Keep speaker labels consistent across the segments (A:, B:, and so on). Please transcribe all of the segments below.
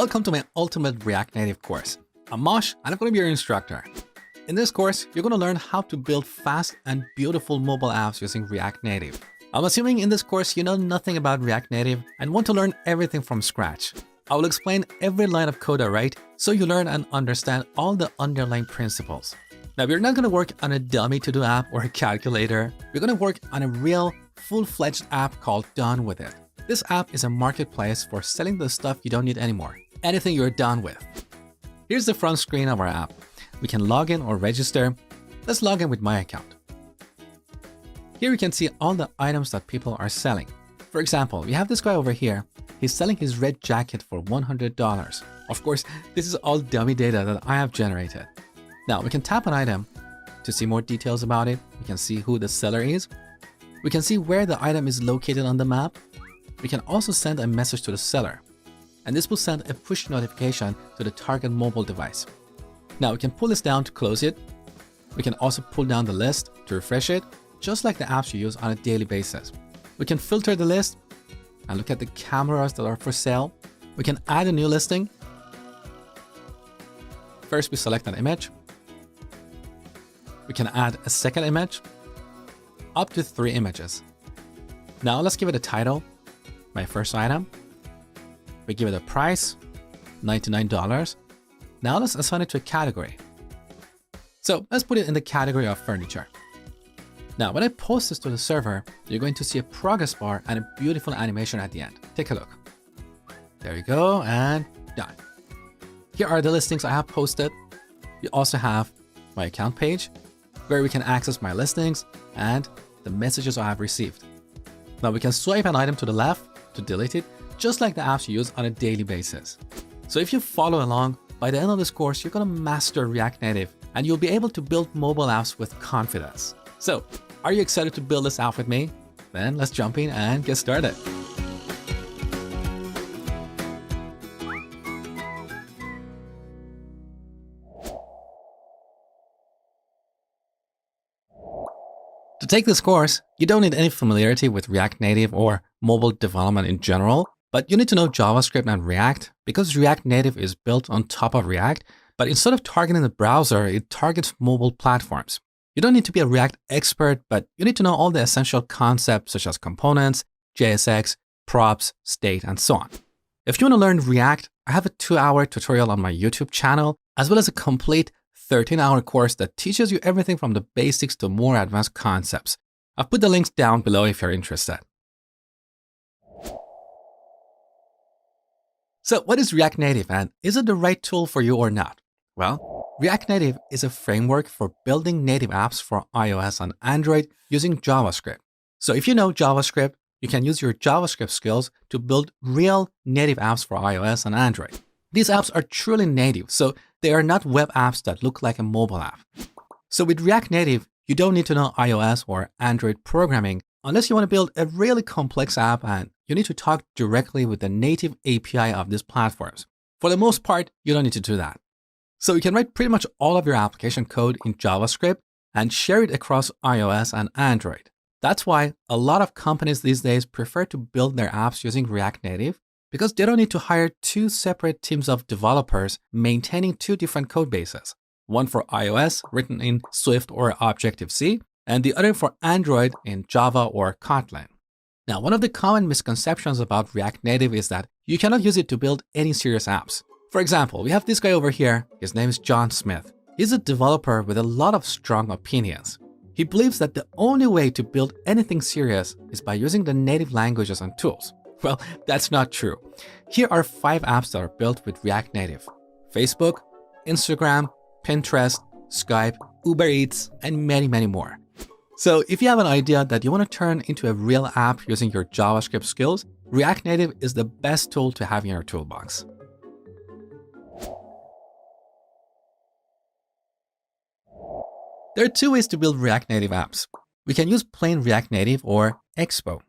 A: Welcome to my Ultimate React Native course. I'm Mosh and I'm going to be your instructor. In this course, you're going to learn how to build fast and beautiful mobile apps using React Native. I'm assuming in this course you know nothing about React Native and want to learn everything from scratch. I will explain every line of code I write so you learn and understand all the underlying principles. Now, we're not going to work on a dummy to-do app or a calculator. We're going to work on a real, full-fledged app called Done With It. This app is a marketplace for selling the stuff you don't need anymore, anything you're done with. Here's the front screen of our app. We can log in or register. Let's log in with my account. Here you can see all the items that people are selling. For example, we have this guy over here. He's selling his red jacket for $100. Of course, this is all dummy data that I have generated. Now we can tap an item to see more details about it. We can see who the seller is. We can see where the item is located on the map. We can also send a message to the seller, and this will send a push notification to the target mobile device. Now we can pull this down to close it. We can also pull down the list to refresh it, just like the apps you use on a daily basis. We can filter the list and look at the cameras that are for sale. We can add a new listing. First, we select an image. We can add a second image, up to 3 images. Now let's give it a title. My first item. We give it a price, $99. Now let's assign it to a category. So let's put it in the category of furniture. Now, when I post this to the server, you're going to see a progress bar and a beautiful animation at the end. Take a look. There you go, and done. Here are the listings I have posted. You also have my account page, where we can access my listings and the messages I have received. Now we can swipe an item to the left to delete it, just like the apps you use on a daily basis. So if you follow along, by the end of this course, you're going to master React Native and you'll be able to build mobile apps with confidence. So, are you excited to build this app with me? Then let's jump in and get started. To take this course, you don't need any familiarity with React Native or mobile development in general, but you need to know JavaScript and React because React Native is built on top of React, but instead of targeting the browser, it targets mobile platforms. You don't need to be a React expert, but you need to know all the essential concepts such as components, JSX, props, state, and so on. If you want to learn React, I have a 2-hour tutorial on my YouTube channel, as well as a complete 13-hour course that teaches you everything from the basics to more advanced concepts. I've put the links down below if you're interested. So what is React Native and is it the right tool for you or not? Well, React Native is a framework for building native apps for iOS and Android using JavaScript. So if you know JavaScript, you can use your JavaScript skills to build real native apps for iOS and Android. These apps are truly native, so they are not web apps that look like a mobile app. So with React Native, you don't need to know iOS or Android programming unless you want to build a really complex app and you need to talk directly with the native API of these platforms. For the most part, you don't need to do that. So you can write pretty much all of your application code in JavaScript and share it across iOS and Android. That's why a lot of companies these days prefer to build their apps using React Native because they don't need to hire 2 separate teams of developers maintaining 2 different code bases. One for iOS written in Swift or Objective-C, and the other for Android in Java or Kotlin. Now, one of the common misconceptions about React Native is that you cannot use it to build any serious apps. For example, we have this guy over here. His name is John Smith. He's a developer with a lot of strong opinions. He believes that the only way to build anything serious is by using the native languages and tools. Well, that's not true. Here are 5 apps that are built with React Native: Facebook, Instagram, Pinterest, Skype, Uber Eats, and many, many more. So if you have an idea that you want to turn into a real app using your JavaScript skills, React Native is the best tool to have in your toolbox. There are 2 ways to build React Native apps. We can use plain React Native or Expo.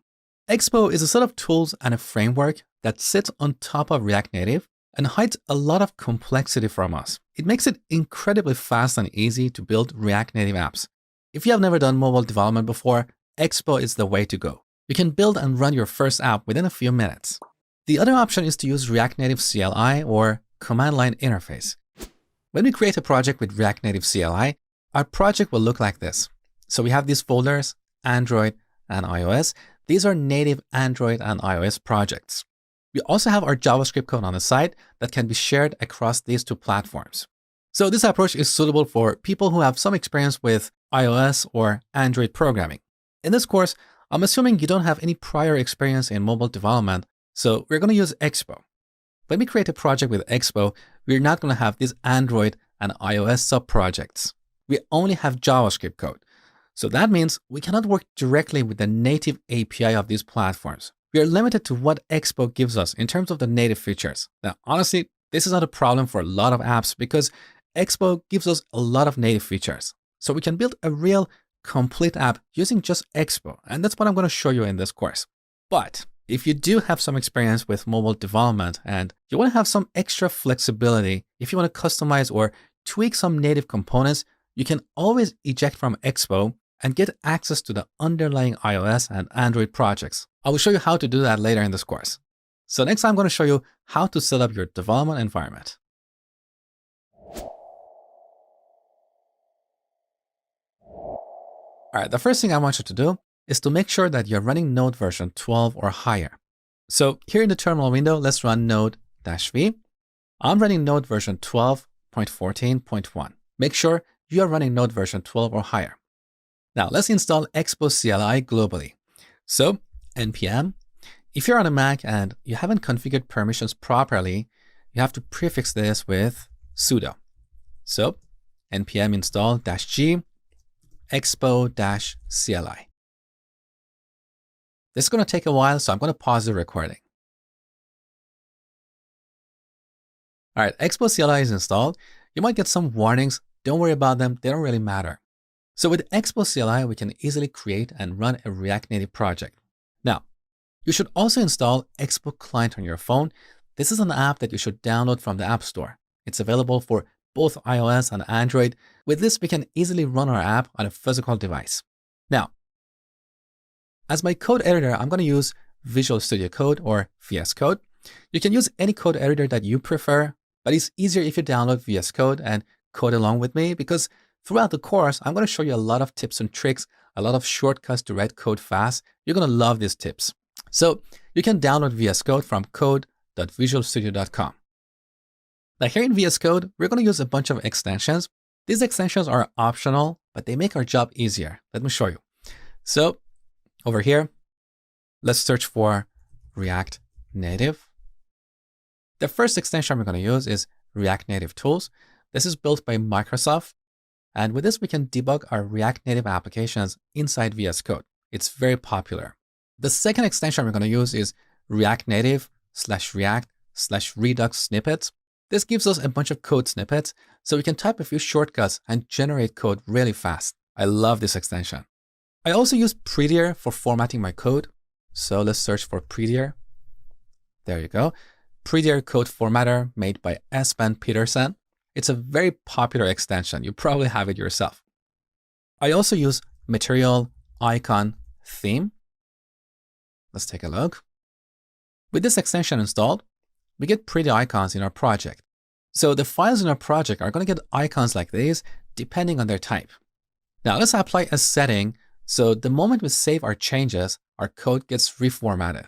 A: Expo is a set of tools and a framework that sits on top of React Native and hides a lot of complexity from us. It makes it incredibly fast and easy to build React Native apps. If you have never done mobile development before, Expo is the way to go. You can build and run your first app within a few minutes. The other option is to use React Native CLI or command line interface. When we create a project with React Native CLI, our project will look like this. So we have these folders, Android and iOS. These are native Android and iOS projects. We also have our JavaScript code on the side that can be shared across these two platforms. So this approach is suitable for people who have some experience with iOS or Android programming. In this course, I'm assuming you don't have any prior experience in mobile development, so we're going to use Expo. When we create a project with Expo, we're not going to have these Android and iOS subprojects. We only have JavaScript code. So that means we cannot work directly with the native API of these platforms. We are limited to what Expo gives us in terms of the native features. Now, honestly, this is not a problem for a lot of apps because Expo gives us a lot of native features. So we can build a real complete app using just Expo. And that's what I'm going to show you in this course. But if you do have some experience with mobile development and you want to have some extra flexibility, if you want to customize or tweak some native components, you can always eject from Expo and get access to the underlying iOS and Android projects. I will show you how to do that later in this course. So next I'm going to show you how to set up your development environment. All right, the first thing I want you to do is to make sure that you're running Node version 12 or higher. So here in the terminal window, let's run node-v. I'm running Node version 12.14.1. Make sure you are running Node version 12 or higher. Now let's install Expo CLI globally. So npm, if you're on a Mac and you haven't configured permissions properly, you have to prefix this with sudo. So npm install -g expo-cli. This is going to take a while, so I'm going to pause the recording. All right, Expo CLI is installed. You might get some warnings. Don't worry about them. They don't really matter. So with Expo CLI, we can easily create and run a React Native project. Now, you should also install Expo Client on your phone. This is an app that you should download from the App Store. It's available for both iOS and Android. With this, we can easily run our app on a physical device. Now, as my code editor, I'm going to use Visual Studio Code or VS Code. You can use any code editor that you prefer, but it's easier if you download VS Code and code along with me because throughout the course, I'm going to show you a lot of tips and tricks, a lot of shortcuts to write code fast. You're going to love these tips. So you can download VS Code from code.visualstudio.com. Now here in VS Code, we're going to use a bunch of extensions. These extensions are optional, but they make our job easier. Let me show you. So over here, let's search for React Native. The first extension we're going to use is React Native Tools. This is built by Microsoft. And with this, we can debug our React Native applications inside VS Code. It's very popular. The second extension we're going to use is React Native/React/Redux snippets. This gives us a bunch of code snippets, so we can type a few shortcuts and generate code really fast. I love this extension. I also use Prettier for formatting my code. So let's search for Prettier. There you go. Prettier code formatter made by Espen Petersen. It's a very popular extension. You probably have it yourself. I also use Material Icon Theme. Let's take a look. With this extension installed, we get pretty icons in our project. So the files in our project are going to get icons like these depending on their type. Now let's apply a setting so the moment we save our changes, our code gets reformatted.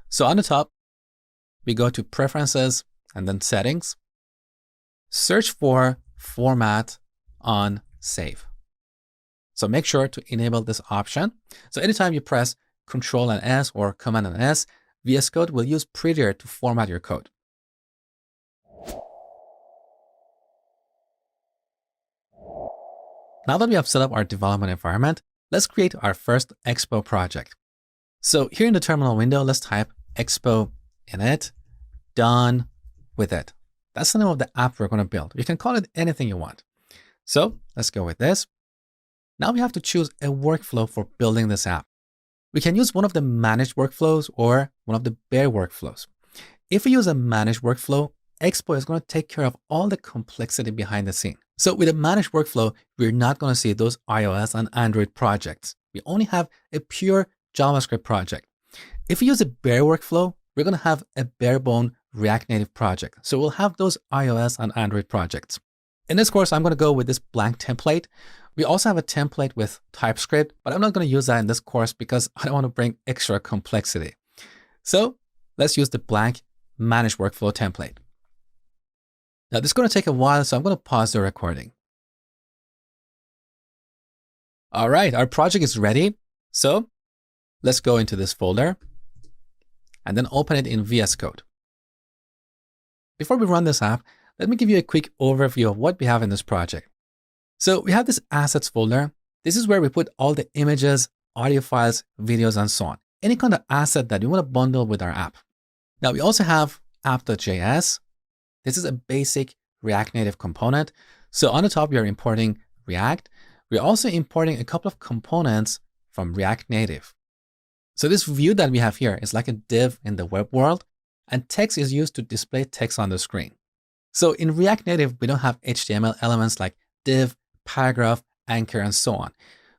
A: So on the top, we go to Preferences and then Settings. Search for Format on Save. So make sure to enable this option. So anytime you press Control and S or Command and S, VS Code will use Prettier to format your code. Now that we have set up our development environment, let's create our first Expo project. So here in the terminal window, let's type Expo init, done with it. That's the name of the app we're going to build. You can call it anything you want. So let's go with this. Now we have to choose a workflow for building this app. We can use one of the managed workflows or one of the bare workflows. If we use a managed workflow, Expo is going to take care of all the complexity behind the scene. So with a managed workflow, we're not going to see those iOS and Android projects. We only have a pure JavaScript project. If we use a bare workflow, we're going to have a bare bone React Native project. So we'll have those iOS and Android projects. In this course, I'm going to go with this blank template. We also have a template with TypeScript, but I'm not going to use that in this course because I don't want to bring extra complexity. So let's use the blank manage workflow template. Now this is going to take a while, so I'm going to pause the recording. All right, our project is ready. So let's go into this folder and then open it in VS Code. Before we run this app, let me give you a quick overview of what we have in this project. So we have this assets folder. This is where we put all the images, audio files, videos, and so on. Any kind of asset that you want to bundle with our app. Now we also have app.js. This is a basic React Native component. So on the top, we are importing React. We're also importing a couple of components from React Native. So this view that we have here is like a div in the web world, and text is used to display text on the screen. So in React Native, we don't have HTML elements like div, paragraph, anchor, and so on.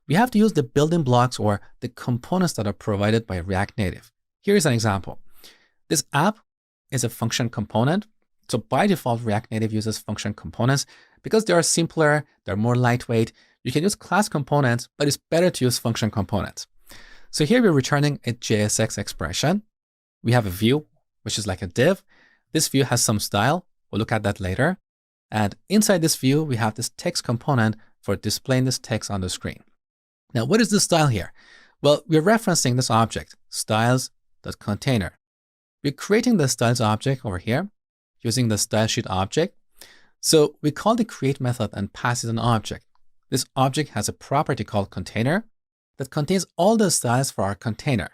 A: We have to use the building blocks or the components that are provided by React Native. Here's an example. This app is a function component. So by default, React Native uses function components because they are simpler, they're more lightweight. You can use class components, but it's better to use function components. So here we're returning a JSX expression. We have a view, which is like a div. This view has some style. We'll look at that later. And inside this view, we have this text component for displaying this text on the screen. Now, what is the style here? Well, we're referencing this object, styles.container. We're creating the styles object over here using the style sheet object. So we call the create method and pass it an object. This object has a property called container that contains all the styles for our container.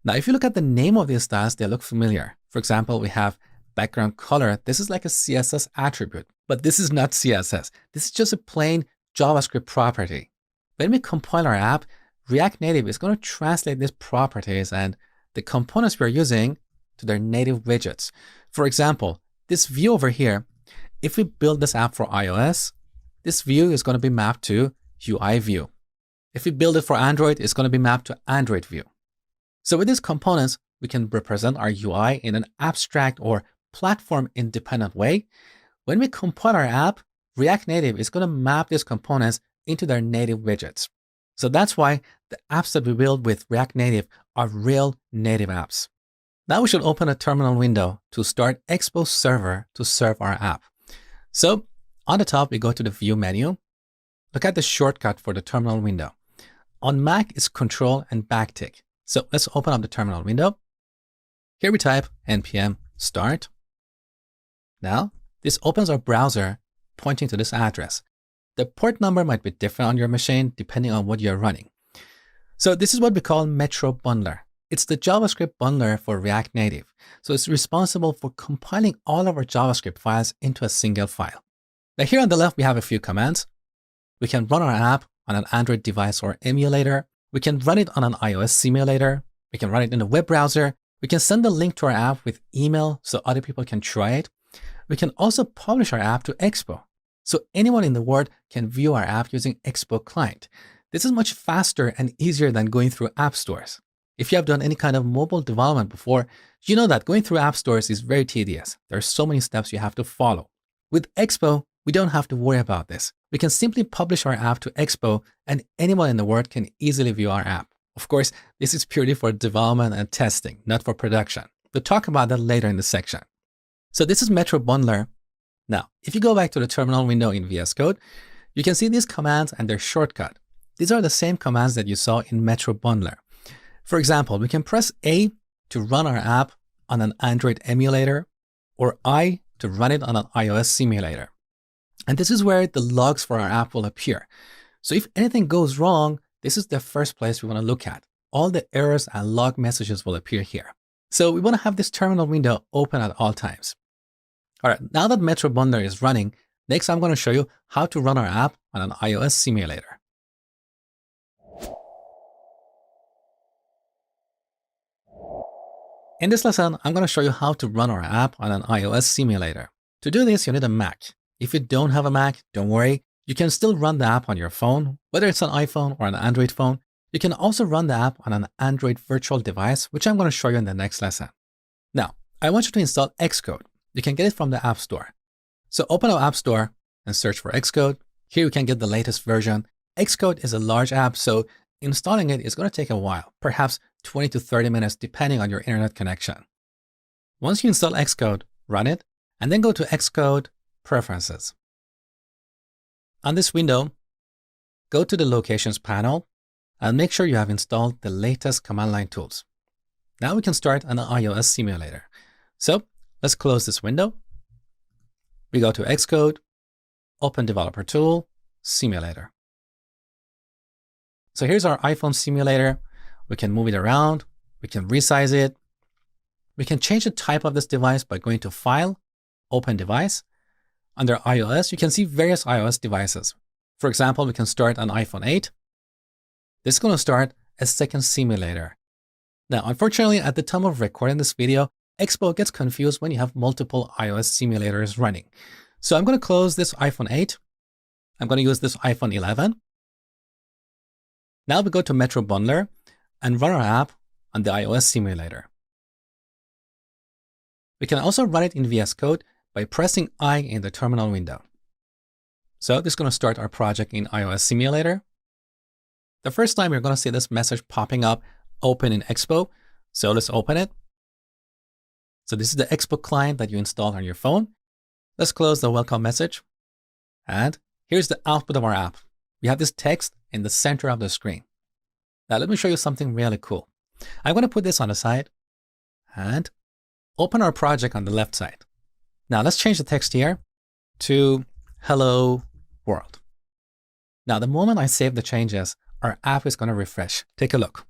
A: Now, if you look at the name of these styles, they look familiar. For example, we have background color. This is like a CSS attribute, but this is not CSS. This is just a plain JavaScript property. When we compile our app, React Native is going to translate these properties and the components we're using to their native widgets. For example, this view over here, if we build this app for iOS, this view is going to be mapped to UI view. If we build it for Android, it's going to be mapped to Android view. So with these components, we can represent our UI in an abstract or platform independent way. When we compile our app, React Native is going to map these components into their native widgets. So that's why the apps that we build with React Native are real native apps. Now we should open a terminal window to start Expo server to serve our app. So on the top, we go to the view menu. Look at the shortcut for the terminal window. On Mac, it's Control and backtick. So let's open up the terminal window. Here we type npm start. Now, this opens our browser pointing to this address. The port number might be different on your machine depending on what you're running. So this is what we call Metro Bundler. It's the JavaScript bundler for React Native. So it's responsible for compiling all of our JavaScript files into a single file. Now here on the left, we have a few commands. We can run our app on an Android device or emulator. We can run it on an iOS simulator. We can run it in a web browser. We can send a link to our app with email so other people can try it. We can also publish our app to Expo. So anyone in the world can view our app using Expo Client. This is much faster and easier than going through app stores. If you have done any kind of mobile development before, you know that going through app stores is very tedious. There are so many steps you have to follow. With Expo, we don't have to worry about this. We can simply publish our app to Expo and anyone in the world can easily view our app. Of course, this is purely for development and testing, not for production. We'll talk about that later in the section. So this is Metro Bundler. Now, if you go back to the terminal window in VS Code, you can see these commands and their shortcut. These are the same commands that you saw in Metro Bundler. For example, we can press A to run our app on an Android emulator or I to run it on an iOS simulator. And this is where the logs for our app will appear. So if anything goes wrong, this is the first place we want to look at. All the errors and log messages will appear here. So we want to have this terminal window open at all times. All right, now that Metro Bundler is running, next I'm going to show you how to run our app on an iOS simulator. In this lesson, I'm going to show you how to run our app on an iOS simulator. To do this, you need a Mac. If you don't have a Mac, don't worry. You can still run the app on your phone, whether it's an iPhone or an Android phone. You can also run the app on an Android virtual device, which I'm going to show you in the next lesson. I want you to install Xcode. You can get it from the App Store. So open up App Store and search for Xcode. Here you can get the latest version. Xcode is a large app, so installing it is going to take a while, perhaps 20 to 30 minutes, depending on your internet connection. Once you install Xcode, run it, and then go to Xcode Preferences. On this window, go to the Locations panel and make sure you have installed the latest command line tools. Now we can start an iOS simulator. So let's close this window. We go to Xcode, open Developer Tool, Simulator. So here's our iPhone simulator. We can move it around. We can resize it. We can change the type of this device by going to File, Open Device. Under iOS, you can see various iOS devices. For example, we can start an iPhone 8. This is going to start a second simulator. Now, unfortunately, at the time of recording this video, Expo gets confused when you have multiple iOS simulators running. So I'm going to close this iPhone 8. I'm going to use this iPhone 11. Now we go to Metro Bundler and run our app on the iOS simulator. We can also run it in VS Code by pressing I in the terminal window. So this is going to start our project in iOS simulator. The first time you're going to see this message popping up, open in Expo. So let's open it. So this is the Expo client that you installed on your phone. Let's close the welcome message. And here's the output of our app. We have this text in the center of the screen. Now let me show you something really cool. I'm going to put this on the side and open our project on the left side. Now let's change the text here to Hello World. Now the moment I save the changes, our app is going to refresh. Take a look.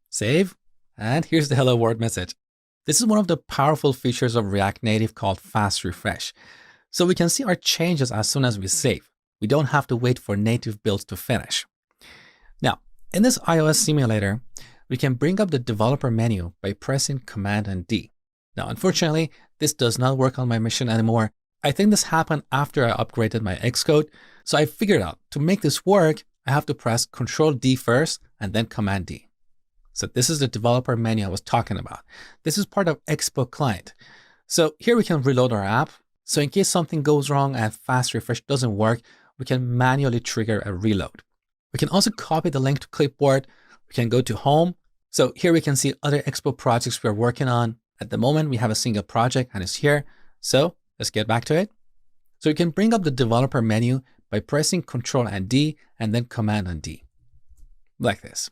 A: Save, and here's the Hello World message. This is one of the powerful features of React Native called fast refresh. So we can see our changes as soon as we save. We don't have to wait for native builds to finish. Now, in this iOS simulator, we can bring up the developer menu by pressing Command and D. Now, unfortunately, this does not work on my machine anymore. I think this happened after I upgraded my Xcode. So I figured out to make this work, I have to press Control D first and then Command D. So this is the developer menu I was talking about. This is part of Expo client. So here we can reload our app. So in case something goes wrong and fast refresh doesn't work, we can manually trigger a reload. We can also copy the link to clipboard. We can go to Home. So here we can see other Expo projects we're working on. At the moment, we have a single project and it's here. So let's get back to it. So you can bring up the developer menu by pressing Control and D and then Command and D, like this.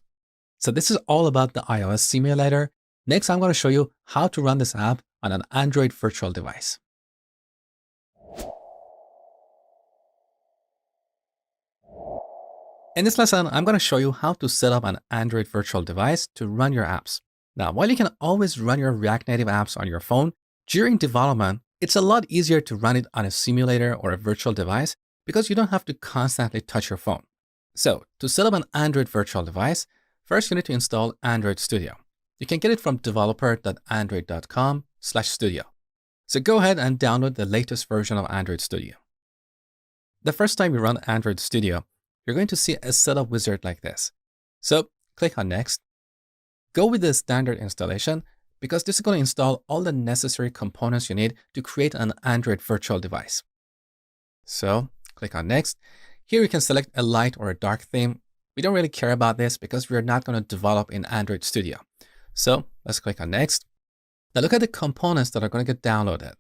A: So this is all about the iOS simulator. Next, I'm going to show you how to run this app on an Android virtual device. In this lesson, I'm going to show you how to set up an Android virtual device to run your apps. Now, while you can always run your React Native apps on your phone, during development, it's a lot easier to run it on a simulator or a virtual device because you don't have to constantly touch your phone. So to set up an Android virtual device, first you need to install Android Studio. You can get it from developer.android.com/studio. So go ahead and download the latest version of Android Studio. The first time you run Android Studio, you're going to see a setup wizard like this. So click on Next. Go with the standard installation because this is going to install all the necessary components you need to create an Android virtual device. So click on Next. Here you can select a light or a dark theme. We don't really care about this because we're not going to develop in Android Studio. So let's click on Next. Now look at the components that are going to get downloaded.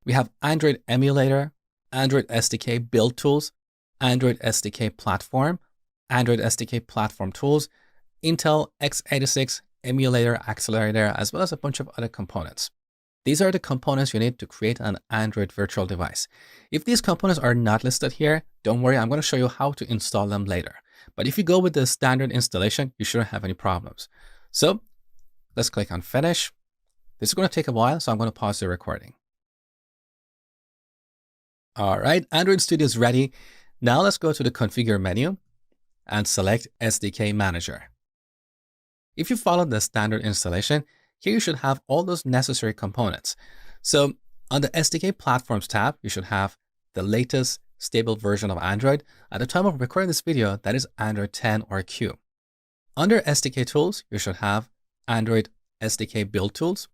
A: We have Android Emulator, Android SDK Build Tools, Android SDK Platform, Android SDK Platform Tools, Intel x86 Emulator Accelerator, as well as a bunch of other components. These are the components you need to create an Android virtual device. If these components are not listed here, don't worry, I'm going to show you how to install them later. But if you go with the standard installation, you shouldn't have any problems. So let's click on Finish. This is going to take a while, so I'm going to pause the recording. All right, Android Studio is ready. Now let's go to the Configure menu and select SDK Manager. If you follow the standard installation, here you should have all those necessary components. So on the SDK Platforms tab, you should have the latest stable version of Android. At the time of recording this video, that is Android 10 or Q. Under SDK Tools, you should have Android SDK Build Tools.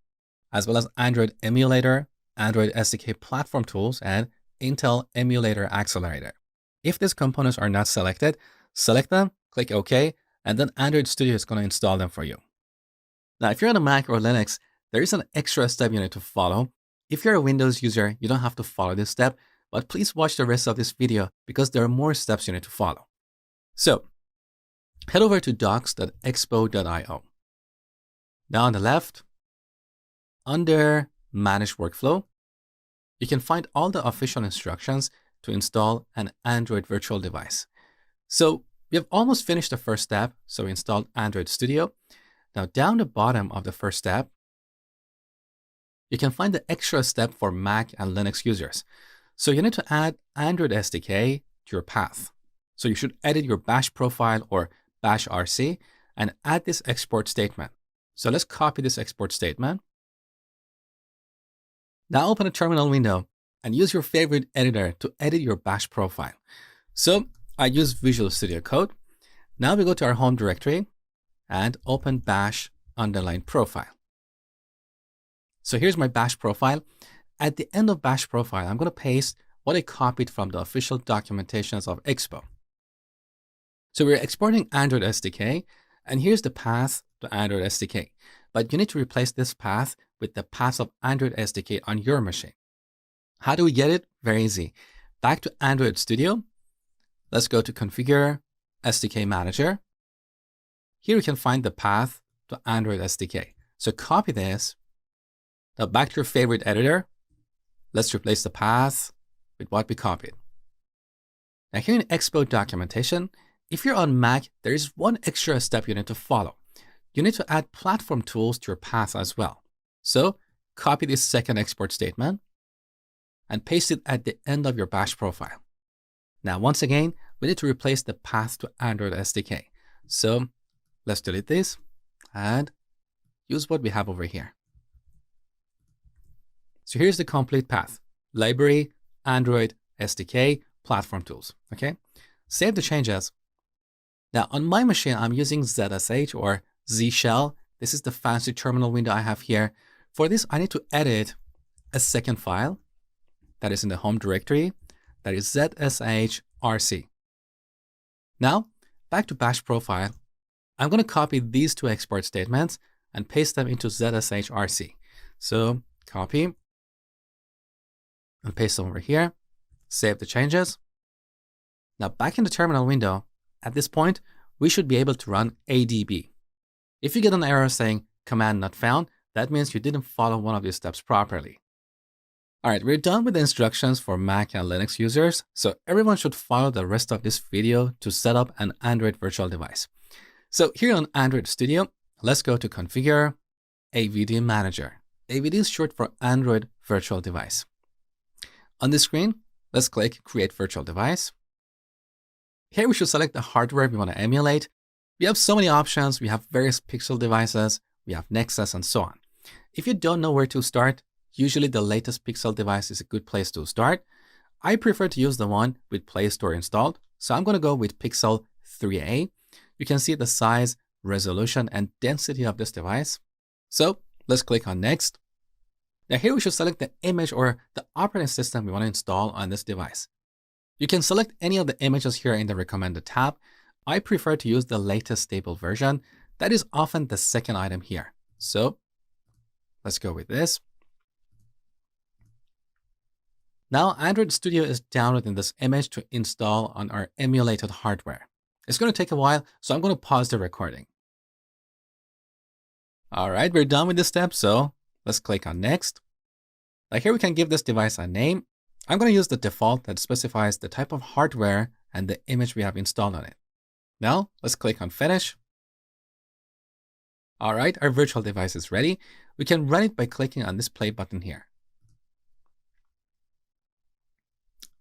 A: as well as Android emulator, Android SDK platform tools, and Intel emulator accelerator. If these components are not selected, select them, click OK, and then Android Studio is going to install them for you. Now, if you're on a Mac or Linux, there is an extra step you need to follow. If you're a Windows user, you don't have to follow this step, but please watch the rest of this video because there are more steps you need to follow. So, head over to docs.expo.io. Now on the left, under Manage Workflow, you can find all the official instructions to install an Android virtual device. So we have almost finished the first step, so we installed Android Studio. Now down the bottom of the first step, you can find the extra step for Mac and Linux users. So you need to add Android SDK to your path. So you should edit your bash profile or bash RC and add this export statement. So let's copy this export statement. Now open a terminal window and use your favorite editor to edit your bash profile. So I use Visual Studio Code. Now we go to our home directory and open bash underline profile. So here's my bash profile. At the end of bash profile, I'm going to paste what I copied from the official documentations of Expo. So we're exporting Android SDK, and here's the path to Android SDK. But you need to replace this path with the path of Android SDK on your machine. How do we get it? Very easy. Back to Android Studio. Let's go to Configure SDK Manager. Here we can find the path to Android SDK. So copy this. Now back to your favorite editor. Let's replace the path with what we copied. Now here in Expo documentation, if you're on Mac, there is one extra step you need to follow. You need to add platform tools to your path as well. So copy this second export statement and paste it at the end of your bash profile. Now, once again, we need to replace the path to Android SDK. So let's delete this and use what we have over here. So here's the complete path: library, Android, SDK, platform tools. Okay, save the changes. Now on my machine, I'm using ZSH or Z Shell. This is the fancy terminal window I have here. For this, I need to edit a second file that is in the home directory. That is ZSH-RC. Now, back to bash profile. I'm going to copy these two export statements and paste them into ZSH-RC. So copy and paste them over here. Save the changes. Now back in the terminal window, at this point, we should be able to run ADB. If you get an error saying command not found, that means you didn't follow one of these steps properly. All right, we're done with the instructions for Mac and Linux users, so everyone should follow the rest of this video to set up an Android virtual device. So here on Android Studio, let's go to Configure AVD Manager. AVD is short for Android Virtual Device. On the screen, let's click Create Virtual Device. Here we should select the hardware we want to emulate. We have so many options. We have various Pixel devices, we have Nexus, and so on. If you don't know where to start, usually the latest Pixel device is a good place to start. I prefer to use the one with Play Store installed, so I'm going to go with Pixel 3a. You can see the size, resolution, and density of this device. So let's click on Next. Now here we should select the image or the operating system we want to install on this device. You can select any of the images here in the recommended tab. I prefer to use the latest stable version. That is often the second item here. So let's go with this. Now Android Studio is downloading this image to install on our emulated hardware. It's going to take a while, so I'm going to pause the recording. All right, we're done with this step, so let's click on Next. Now here we can give this device a name. I'm going to use the default that specifies the type of hardware and the image we have installed on it. Now let's click on Finish. All right, our virtual device is ready. We can run it by clicking on this play button here.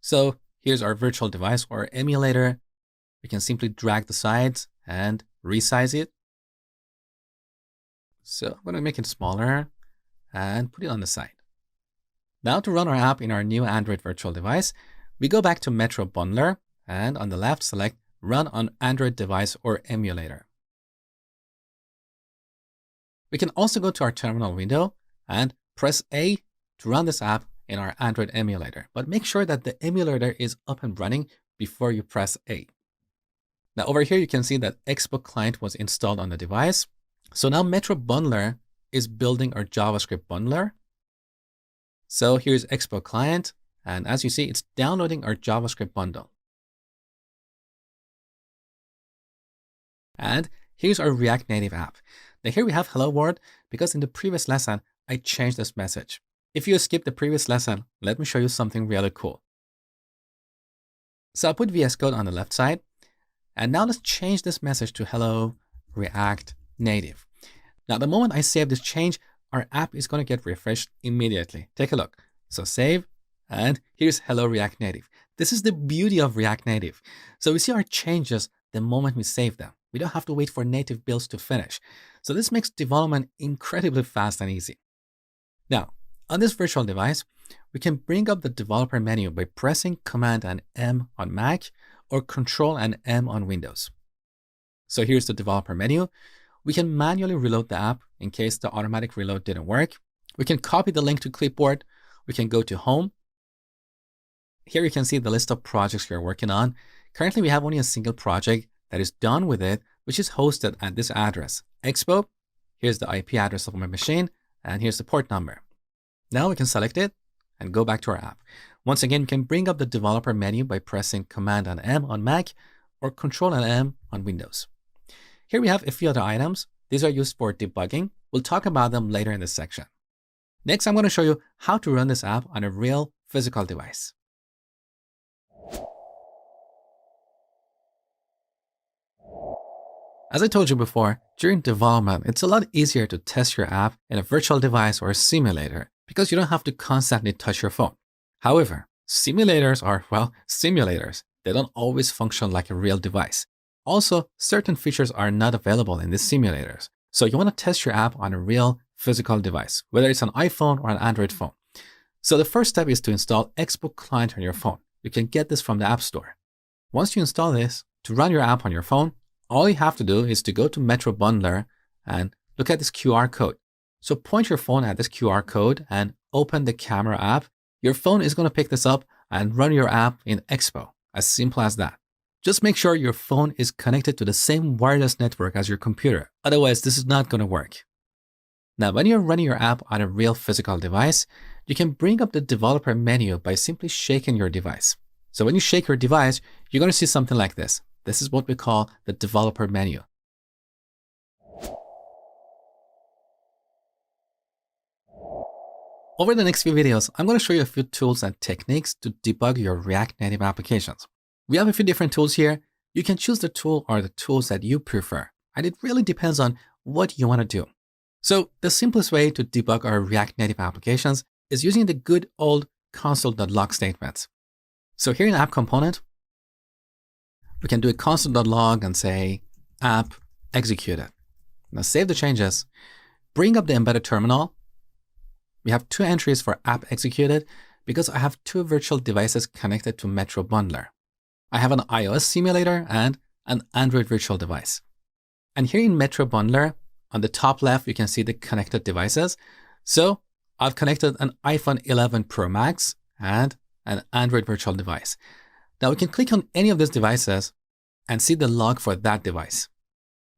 A: So here's our virtual device or emulator. We can simply drag the sides and resize it. So I'm going to make it smaller and put it on the side. Now to run our app in our new Android virtual device, we go back to Metro Bundler and on the left select Run on Android device or emulator. We can also go to our terminal window and press A to run this app in our Android emulator. But make sure that the emulator is up and running before you press A. Now over here, you can see that Expo client was installed on the device. So now Metro Bundler is building our JavaScript bundler. So here's Expo client. And as you see, it's downloading our JavaScript bundle. And here's our React Native app. Now here we have hello world because in the previous lesson, I changed this message. If you skipped the previous lesson, let me show you something really cool. So I'll put VS Code on the left side. And now let's change this message to hello React Native. Now, the moment I save this change, our app is going to get refreshed immediately. Take a look. So save, and here's hello React Native. This is the beauty of React Native. So we see our changes the moment we save them. We don't have to wait for native builds to finish. So this makes development incredibly fast and easy. Now, on this virtual device, we can bring up the developer menu by pressing Command and M on Mac or Control and M on Windows. So here's the developer menu. We can manually reload the app in case the automatic reload didn't work. We can copy the link to clipboard. We can go to Home. Here you can see the list of projects we're working on. Currently, we have only a single project that is done with it, which is hosted at this address, Expo. Here's the IP address of my machine, and here's the port number. Now we can select it and go back to our app. Once again, you can bring up the developer menu by pressing Command and M on Mac or Control and M on Windows. Here we have a few other items. These are used for debugging. We'll talk about them later in this section. Next, I'm going to show you how to run this app on a real physical device. As I told you before, during development, it's a lot easier to test your app in a virtual device or a simulator because you don't have to constantly touch your phone. However, simulators are, well, simulators. They don't always function like a real device. Also, certain features are not available in these simulators. So you want to test your app on a real physical device, whether it's an iPhone or an Android phone. So the first step is to install Expo client on your phone. You can get this from the App Store. Once you install this, to run your app on your phone, all you have to do is to go to Metro Bundler and look at this QR code. So point your phone at this QR code and open the camera app. Your phone is going to pick this up and run your app in Expo. As simple as that. Just make sure your phone is connected to the same wireless network as your computer. Otherwise, this is not going to work. Now, when you're running your app on a real physical device, you can bring up the developer menu by simply shaking your device. So when you shake your device, you're going to see something like this. This is what we call the developer menu. Over the next few videos, I'm going to show you a few tools and techniques to debug your React Native applications. We have a few different tools here. You can choose the tool or the tools that you prefer, and it really depends on what you want to do. So the simplest way to debug our React Native applications is using the good old console.log statements. So here in app component, we can do a console.log and say app executed. Now save the changes, bring up the embedded terminal. We have two entries for app executed because I have two virtual devices connected to Metro Bundler. I have an iOS simulator and an Android virtual device. And here in Metro Bundler, on the top left, you can see the connected devices. So I've connected an iPhone 11 Pro Max and an Android virtual device. Now we can click on any of these devices and see the log for that device.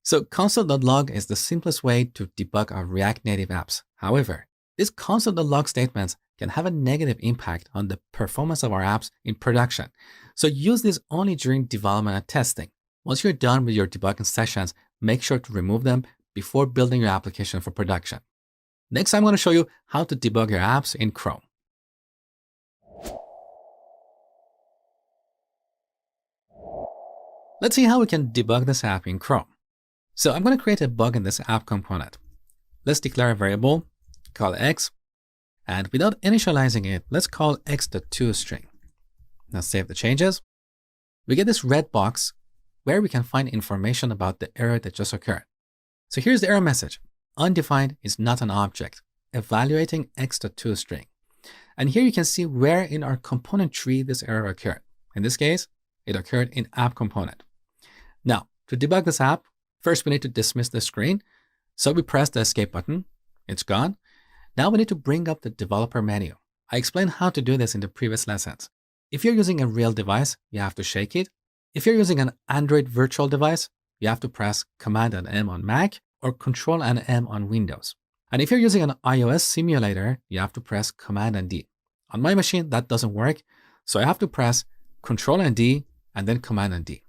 A: So console.log is the simplest way to debug our React Native apps. However, these console.log statements can have a negative impact on the performance of our apps in production. So use this only during development and testing. Once you're done with your debugging sessions, make sure to remove them before building your application for production. Next, I'm going to show you how to debug your apps in Chrome. Let's see how we can debug this app in Chrome. So I'm going to create a bug in this app component. Let's declare a variable called x, and without initializing it, let's call x the toString. Now save the changes. We get this red box where we can find information about the error that just occurred. So here's the error message. Undefined is not an object. Evaluating x the toString. And here you can see where in our component tree this error occurred. In this case, it occurred in app component. Now, to debug this app, first we need to dismiss the screen. So we press the escape button. It's gone. Now we need to bring up the developer menu. I explained how to do this in the previous lessons. If you're using a real device, you have to shake it. If you're using an Android virtual device, you have to press Command and M on Mac or Control and M on Windows. And if you're using an iOS simulator, you have to press Command and D. On my machine, that doesn't work, so I have to press Control and D and then Command and D.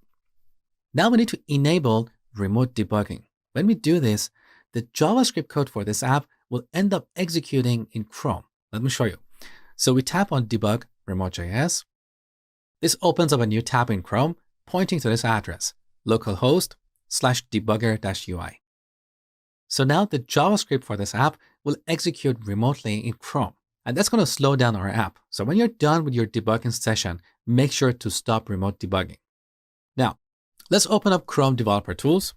A: Now we need to enable remote debugging. When we do this, the JavaScript code for this app will end up executing in Chrome. Let me show you. So we tap on Debug Remote.js. This opens up a new tab in Chrome pointing to this address, localhost/debugger-ui. So now the JavaScript for this app will execute remotely in Chrome, and that's going to slow down our app. So when you're done with your debugging session, make sure to stop remote debugging. Now, let's open up Chrome Developer Tools.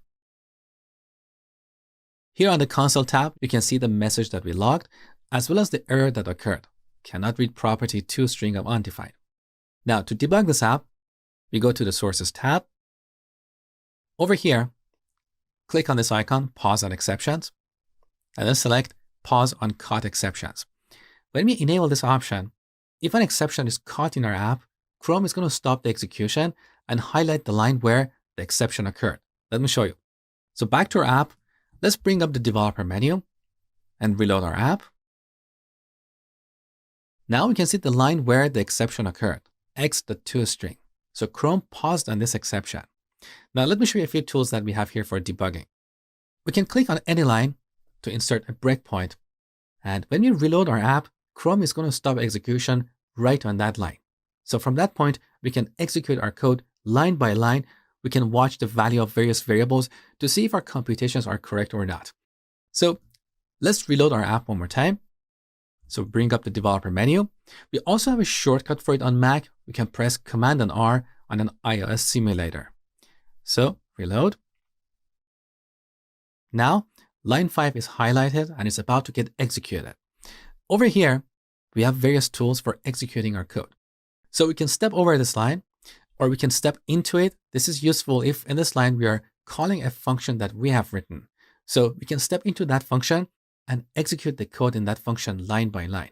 A: Here on the Console tab, you can see the message that we logged, as well as the error that occurred. Cannot read property to string of undefined. Now, to debug this app, we go to the Sources tab. Over here, click on this icon, Pause on Exceptions, and then select Pause on Caught Exceptions. When we enable this option, if an exception is caught in our app, Chrome is going to stop the execution and highlight the line where the exception occurred. Let me show you. So back to our app, let's bring up the developer menu and reload our app. Now we can see the line where the exception occurred, x.toString. So Chrome paused on this exception. Now let me show you a few tools that we have here for debugging. We can click on any line to insert a breakpoint. And when we reload our app, Chrome is going to stop execution right on that line. So from that point, we can execute our code line by line. We can watch the value of various variables to see if our computations are correct or not. So let's reload our app one more time. So bring up the developer menu. We also have a shortcut for it on Mac. We can press Command and R on an iOS simulator. So reload. Now line 5 is highlighted and it's about to get executed. Over here, we have various tools for executing our code. So we can step over this line or we can step into it. This is useful if in this line we are calling a function that we have written. So we can step into that function and execute the code in that function line by line.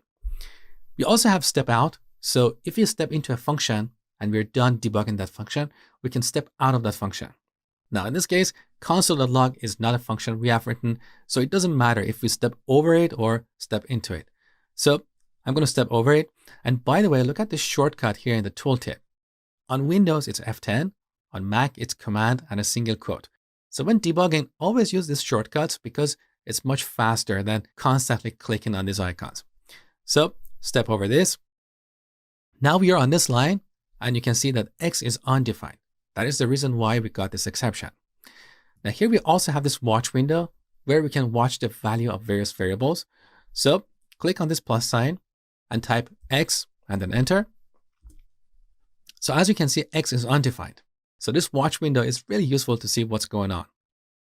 A: We also have step out. So if you step into a function and we're done debugging that function, we can step out of that function. Now in this case, console.log is not a function we have written, so it doesn't matter if we step over it or step into it. So I'm going to step over it. And by the way, look at this shortcut here in the tooltip. On Windows, it's F10. On Mac, it's Command and a single quote. So when debugging, always use these shortcuts because it's much faster than constantly clicking on these icons. So step over this. Now we are on this line and you can see that X is undefined. That is the reason why we got this exception. Now here we also have this watch window where we can watch the value of various variables. So click on this plus sign and type X and then enter. So as you can see, X is undefined. So this watch window is really useful to see what's going on.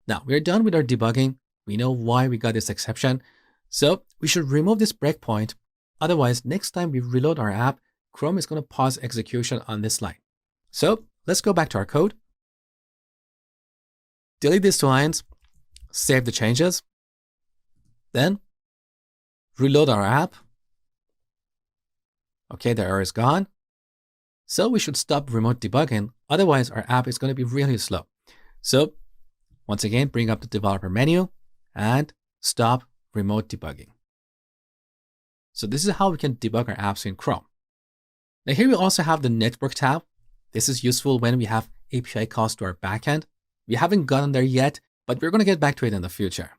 A: Now we're done with our debugging. We know why we got this exception. So we should remove this breakpoint. Otherwise, next time we reload our app, Chrome is going to pause execution on this line. So let's go back to our code. Delete these 2 lines, save the changes, then reload our app. Okay, the error is gone. So we should stop remote debugging. Otherwise, our app is going to be really slow. So once again, bring up the developer menu and stop remote debugging. So this is how we can debug our apps in Chrome. Now here we also have the network tab. This is useful when we have API calls to our backend. We haven't gotten there yet, but we're going to get back to it in the future.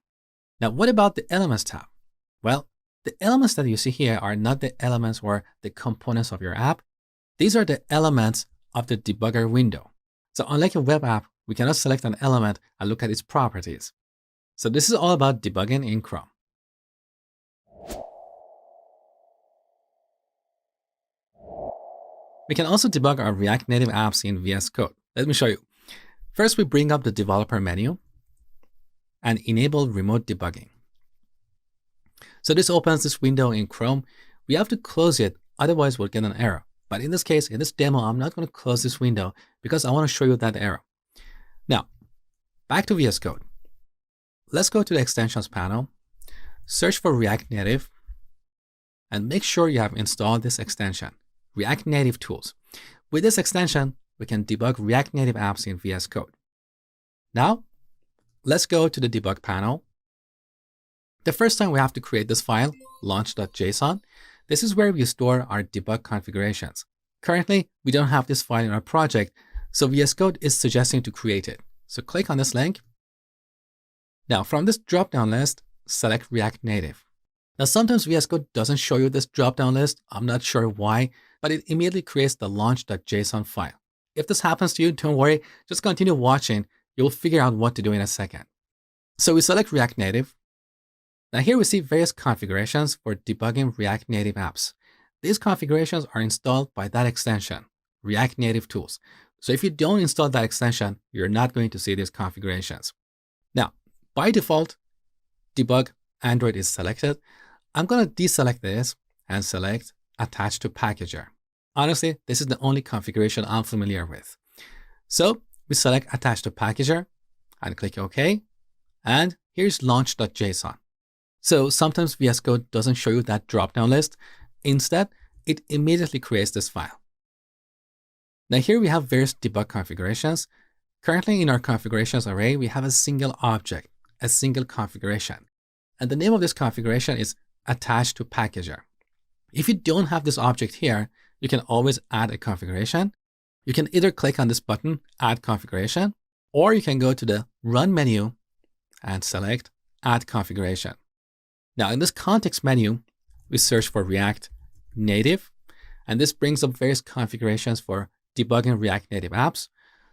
A: Now, what about the Elements tab? Well, the elements that you see here are not the elements or the components of your app. These are the elements of the debugger window. So unlike a web app, we cannot select an element and look at its properties. So this is all about debugging in Chrome. We can also debug our React Native apps in VS Code. Let me show you. First, we bring up the developer menu and enable remote debugging. So this opens this window in Chrome. We have to close it, otherwise we'll get an error. But in this case, in this demo, I'm not going to close this window because I want to show you that error. Now, back to VS Code. Let's go to the extensions panel, search for React Native, and make sure you have installed this extension, React Native Tools. With this extension, we can debug React Native apps in VS Code. Now, let's go to the debug panel. The first time we have to create this file, launch.json. This is where we store our debug configurations. Currently, we don't have this file in our project, so VS Code is suggesting to create it. So click on this link. Now, from this drop-down list, select React Native. Now, sometimes VS Code doesn't show you this drop-down list. I'm not sure why, but it immediately creates the launch.json file. If this happens to you, don't worry, just continue watching. You'll figure out what to do in a second. So we select React Native. Now here we see various configurations for debugging React Native apps. These configurations are installed by that extension, React Native Tools. So if you don't install that extension, you're not going to see these configurations. Now, by default, debug Android is selected. I'm going to deselect this and select attach to packager. Honestly, this is the only configuration I'm familiar with. So we select attach to packager and click OK. And here's launch.json. So sometimes VS Code doesn't show you that drop-down list. Instead, it immediately creates this file. Now here we have various debug configurations. Currently in our configurations array, we have a single object, a single configuration. And the name of this configuration is attach to packager. If you don't have this object here, you can always add a configuration. You can either click on this button, add configuration, or you can go to the run menu and select add configuration. Now in this context menu, we search for React Native, and this brings up various configurations for debugging React Native apps.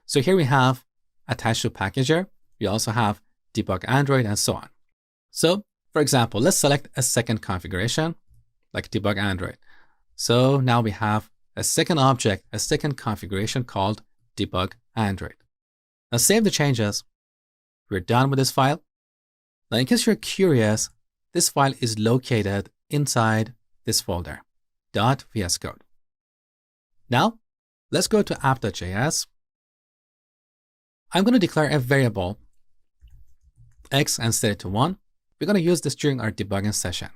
A: So here we have attach to packager. We also have debug Android and so on. So for example, let's select a second configuration like debug Android. So now we have a second object, a second configuration called debug Android. Now save the changes. We're done with this file. Now in case you're curious, this file is located inside this folder, .vscode. Now, let's go to app.js. I'm going to declare a variable x and set it to 1. We're going to use this during our debugging session.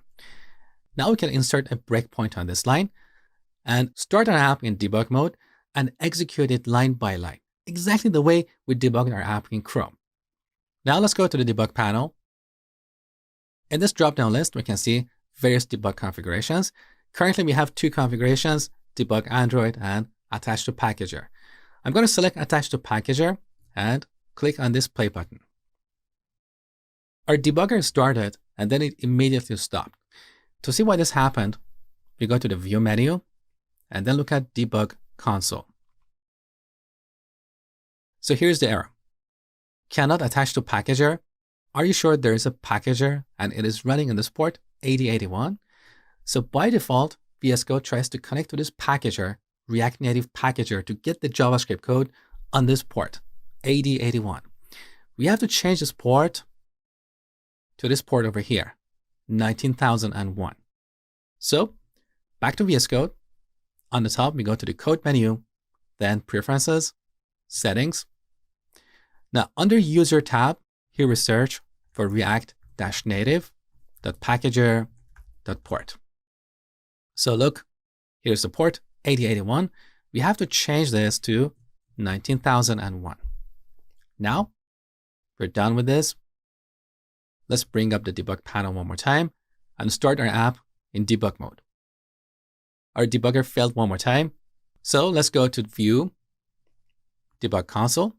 A: Now we can insert a breakpoint on this line and start our app in debug mode and execute it line by line, exactly the way we debugged our app in Chrome. Now let's go to the debug panel. In this drop-down list, we can see various debug configurations. Currently, we have two configurations, debug Android and attach to packager. I'm going to select attach to packager and click on this play button. Our debugger started and then it immediately stopped. To see why this happened, we go to the view menu and then look at debug console. So here's the error. Cannot attach to packager. Are you sure there is a packager and it is running in this port 8081? So by default, VS Code tries to connect to this packager, React Native packager, to get the JavaScript code on this port 8081. We have to change this port to this port over here, 19001. So back to VS Code. On the top, we go to the code menu, then preferences, settings. Now under user tab, here we search for react-native.packager.port. So look, here's the port 8081. We have to change this to 19001. Now we're done with this. Let's bring up the debug panel one more time and start our app in debug mode. Our debugger failed one more time. So let's go to view, debug console.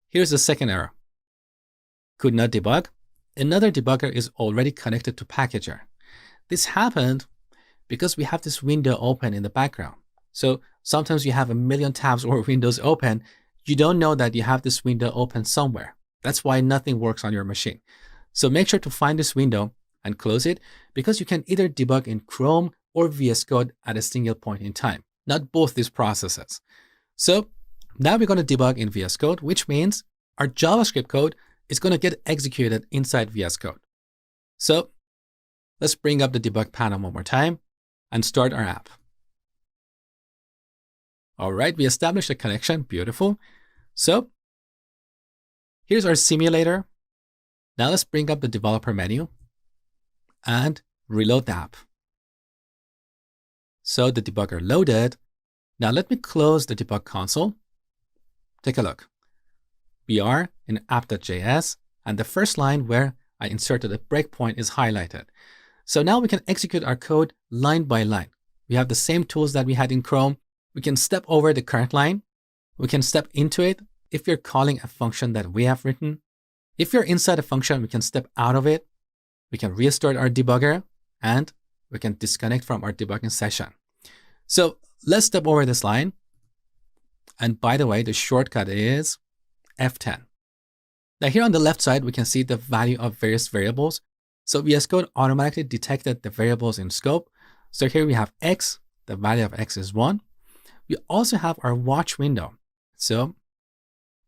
A: Here's the second error. Could not debug. Another debugger is already connected to packager. This happened because we have this window open in the background. So sometimes you have a million tabs or windows open. You don't know that you have this window open somewhere. That's why nothing works on your machine. So make sure to find this window and close it, because you can either debug in Chrome or VS Code at a single point in time, not both these processes. So now we're going to debug in VS Code, which means our JavaScript code is going to get executed inside VS Code. So let's bring up the debug panel one more time and start our app. All right, we established a connection. Beautiful. So here's our simulator. Now let's bring up the developer menu and reload the app. So the debugger loaded. Now let me close the debug console. Take a look. We are in app.js, and the first line where I inserted a breakpoint is highlighted. So now we can execute our code line by line. We have the same tools that we had in Chrome. We can step over the current line. We can step into it if you're calling a function that we have written. If you're inside a function, we can step out of it. We can restart our debugger, and we can disconnect from our debugging session. So let's step over this line. And by the way, the shortcut is F10. Now here on the left side, we can see the value of various variables. So VS Code automatically detected the variables in scope. So here we have X, the value of X is 1. We also have our watch window. So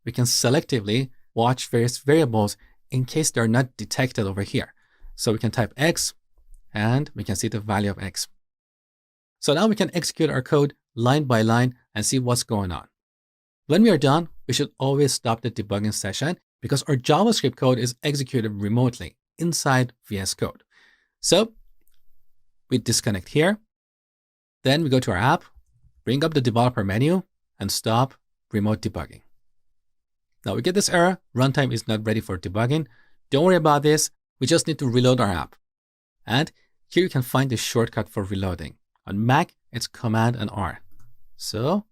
A: we can selectively watch various variables in case they're not detected over here. So we can type X and we can see the value of X. So now we can execute our code line by line and see what's going on. When we are done, we should always stop the debugging session because our JavaScript code is executed remotely inside VS Code. So we disconnect here. Then we go to our app, bring up the developer menu, and stop remote debugging. Now we get this error, runtime is not ready for debugging. Don't worry about this. We just need to reload our app. And here you can find the shortcut for reloading. On Mac, it's Command and R. So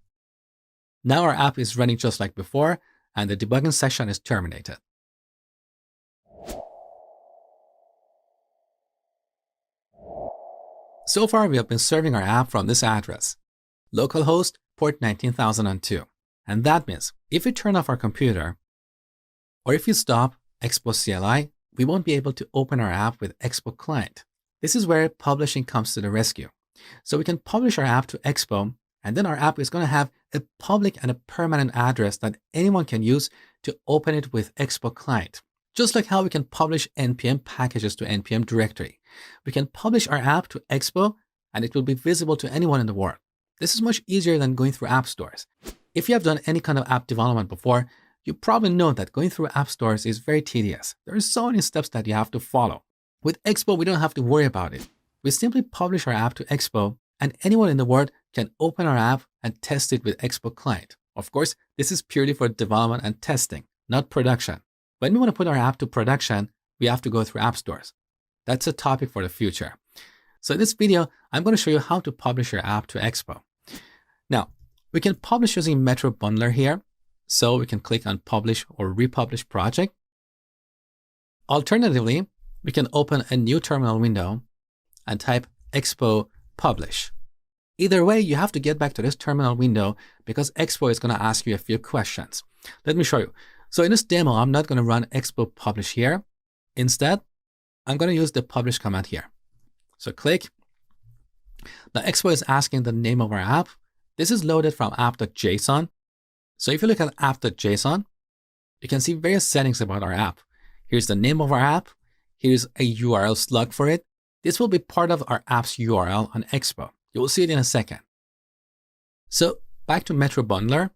A: now our app is running just like before, and the debugging session is terminated. So far, we have been serving our app from this address, localhost port 19002. And that means if we turn off our computer, or if you stop Expo CLI, we won't be able to open our app with Expo Client. This is where publishing comes to the rescue. So we can publish our app to Expo, and then our app is going to have a public and a permanent address that anyone can use to open it with Expo Client. Just like how we can publish NPM packages to NPM directory. We can publish our app to Expo, and it will be visible to anyone in the world. This is much easier than going through app stores. If you have done any kind of app development before, you probably know that going through app stores is very tedious. There are so many steps that you have to follow. With Expo, we don't have to worry about it. We simply publish our app to Expo, and anyone in the world can open our app and test it with Expo Client. Of course, this is purely for development and testing, not production. When we want to put our app to production, we have to go through app stores. That's a topic for the future. So in this video, I'm going to show you how to publish your app to Expo. Now, we can publish using Metro Bundler here. So we can click on Publish or Republish Project. Alternatively, we can open a new terminal window and type Expo Publish. Either way, you have to get back to this terminal window because Expo is going to ask you a few questions. Let me show you. So in this demo, I'm not going to run Expo Publish here. Instead, I'm going to use the Publish command here. So click. Now Expo is asking the name of our app. This is loaded from app.json. So if you look at app.json, you can see various settings about our app. Here's the name of our app. Here's a URL slug for it. This will be part of our app's URL on Expo. You will see it in a second. So back to Metro Bundler,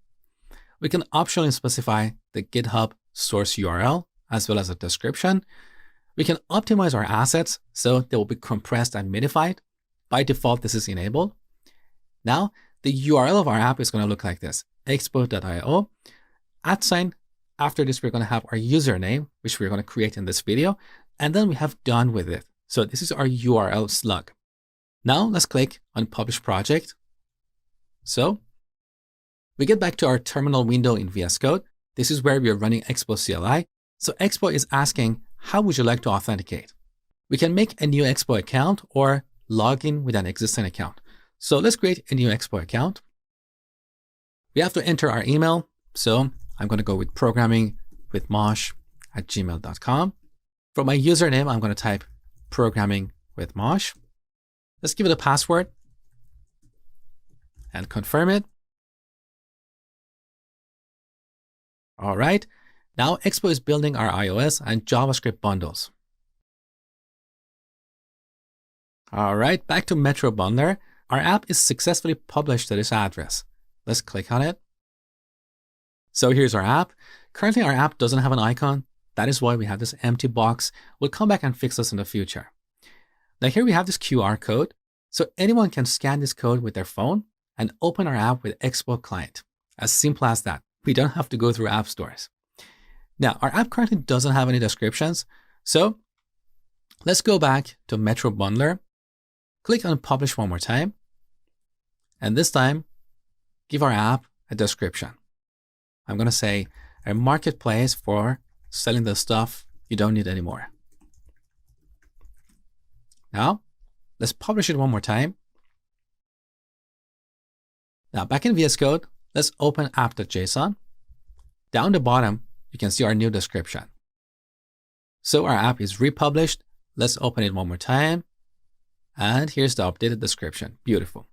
A: we can optionally specify the GitHub source URL as well as a description. We can optimize our assets so they will be compressed and minified. By default, this is enabled. Now, the URL of our app is going to look like this, expo.io. @ after this, we're going to have our username, which we're going to create in this video. And then we have done with it. So this is our URL slug. Now let's click on Publish Project. So we get back to our terminal window in VS Code. This is where we are running Expo CLI. So Expo is asking, how would you like to authenticate? We can make a new Expo account or log in with an existing account. So let's create a new Expo account. We have to enter our email. So I'm going to go with programmingwithmosh@gmail.com. For my username, I'm going to type programmingwithmosh. Let's give it a password and confirm it. All right. Now Expo is building our iOS and JavaScript bundles. All right, back to Metro Bundler. Our app is successfully published to this address. Let's click on it. So here's our app. Currently, our app doesn't have an icon. That is why we have this empty box. We'll come back and fix this in the future. Now here we have this QR code. So anyone can scan this code with their phone and open our app with Expo Client. As simple as that. We don't have to go through app stores. Now, our app currently doesn't have any descriptions. So let's go back to Metro Bundler, click on Publish one more time, and this time, give our app a description. I'm going to say a marketplace for selling the stuff you don't need anymore. Now, let's publish it one more time. Now, back in VS Code, let's open app.json. Down the bottom, you can see our new description. So our app is republished. Let's open it one more time. And here's the updated description. Beautiful.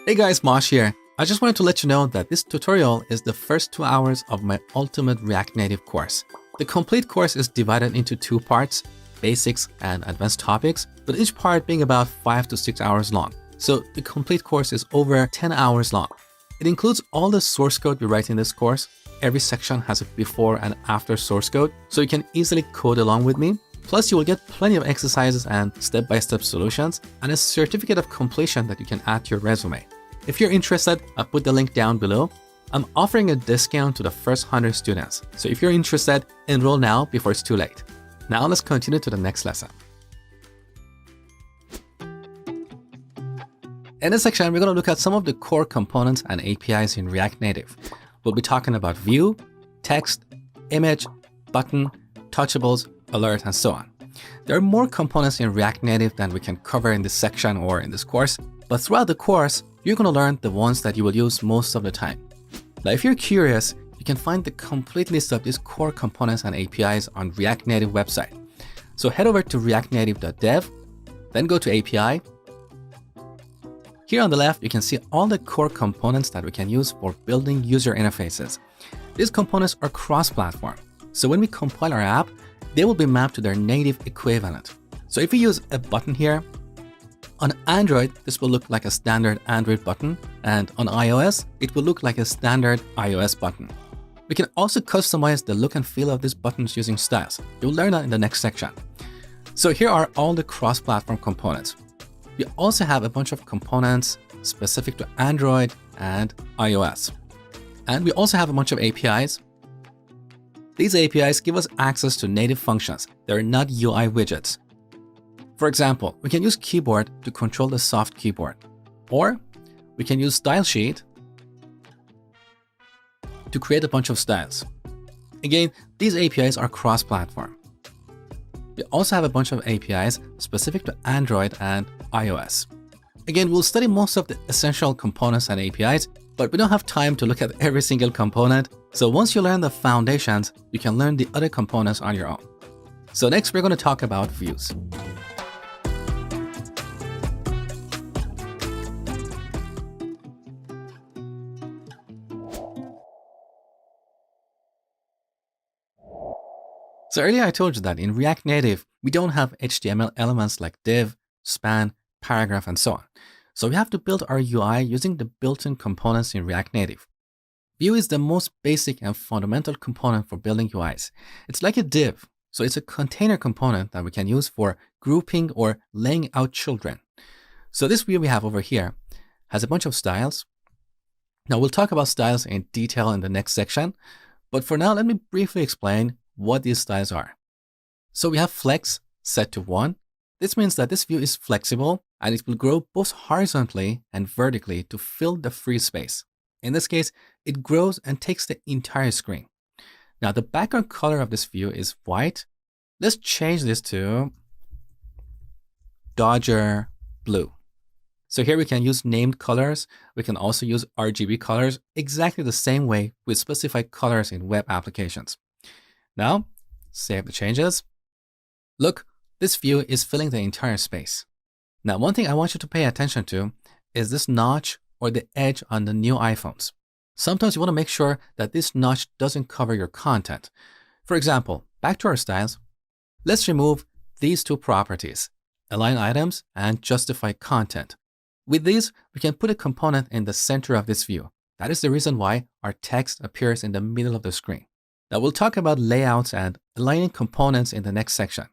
A: Hey guys, Mosh here. I just wanted to let you know that this tutorial is the first 2 hours of my Ultimate React Native course. The complete course is divided into 2 parts, basics and advanced topics, but each part being about 5 to 6 hours long. So the complete course is over 10 hours long. It includes all the source code we write in this course. Every section has a before and after source code, so you can easily code along with me. Plus, you will get plenty of exercises and step-by-step solutions, and a certificate of completion that you can add to your resume. If you're interested, I'll put the link down below. I'm offering a discount to the first 100 students. So if you're interested, enroll now before it's too late. Now let's continue to the next lesson. In this section, we're going to look at some of the core components and APIs in React Native. We'll be talking about view, text, image, button, touchables, alert, and so on. There are more components in React Native than we can cover in this section or in this course, but throughout the course, you're going to learn the ones that you will use most of the time. Now, if you're curious, you can find the complete list of these core components and APIs on React Native website. So head over to reactnative.dev, then go to API. Here on the left, you can see all the core components that we can use for building user interfaces. These components are cross-platform. So when we compile our app, they will be mapped to their native equivalent. So if we use a button here, on Android, this will look like a standard Android button, and on iOS, it will look like a standard iOS button. We can also customize the look and feel of these buttons using styles. You'll learn that in the next section. So here are all the cross-platform components. We also have a bunch of components specific to Android and iOS. And we also have a bunch of APIs. These APIs give us access to native functions. They're not UI widgets. For example, we can use keyboard to control the soft keyboard, or we can use style sheet to create a bunch of styles. Again, these APIs are cross-platform. We also have a bunch of APIs specific to Android and iOS. Again, we'll study most of the essential components and APIs, but we don't have time to look at every single component. So once you learn the foundations, you can learn the other components on your own. So next, we're going to talk about views. So earlier I told you that in React Native, we don't have HTML elements like div, span, paragraph, and so on. So we have to build our UI using the built-in components in React Native. View is the most basic and fundamental component for building UIs. It's like a div, so it's a container component that we can use for grouping or laying out children. So this view we have over here has a bunch of styles. Now we'll talk about styles in detail in the next section, but for now, let me briefly explain what these styles are. So we have flex set to 1. This means that this view is flexible and it will grow both horizontally and vertically to fill the free space. In this case, it grows and takes the entire screen. Now the background color of this view is white. Let's change this to Dodger blue. So here we can use named colors. We can also use RGB colors exactly the same way we specify colors in web applications. Now, save the changes. Look, this view is filling the entire space. Now, one thing I want you to pay attention to is this notch or the edge on the new iPhones. Sometimes you want to make sure that this notch doesn't cover your content. For example, back to our styles, let's remove these 2 properties, align items and justify content. With these, we can put a component in the center of this view. That is the reason why our text appears in the middle of the screen. Now we'll talk about layouts and aligning components in the next section.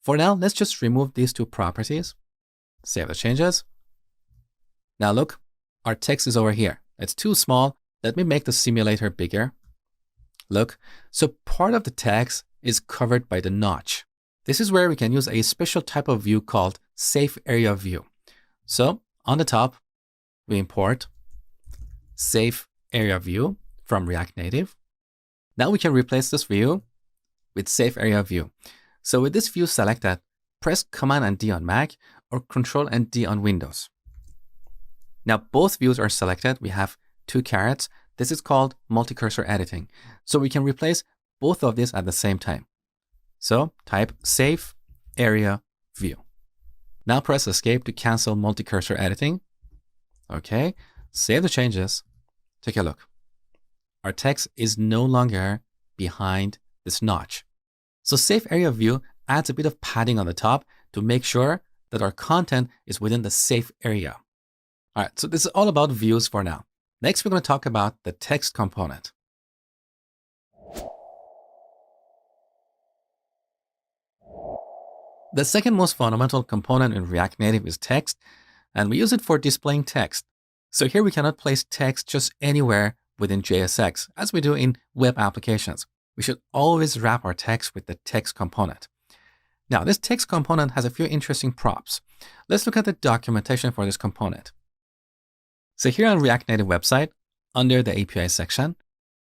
A: For now, let's just remove these two properties. Save the changes. Now look, our text is over here. It's too small. Let me make the simulator bigger. Look, so part of the text is covered by the notch. This is where we can use a special type of view called safe area view. So on the top, we import safe area view from React Native. Now we can replace this view with safe area view. So with this view selected, press Command and D on Mac or Control and D on Windows. Now both views are selected. We have two carets. This is called multi-cursor editing. So we can replace both of these at the same time. So type safe area view. Now press Escape to cancel multi-cursor editing. Okay, save the changes. Take a look. Our text is no longer behind this notch. So safe area view adds a bit of padding on the top to make sure that our content is within the safe area. All right, so this is all about views for now. Next, we're going to talk about the text component. The second most fundamental component in React Native is text, and we use it for displaying text. So here we cannot place text just anywhere within JSX, as we do in web applications. We should always wrap our text with the text component. Now, this text component has a few interesting props. Let's look at the documentation for this component. So here on React Native website, under the API section,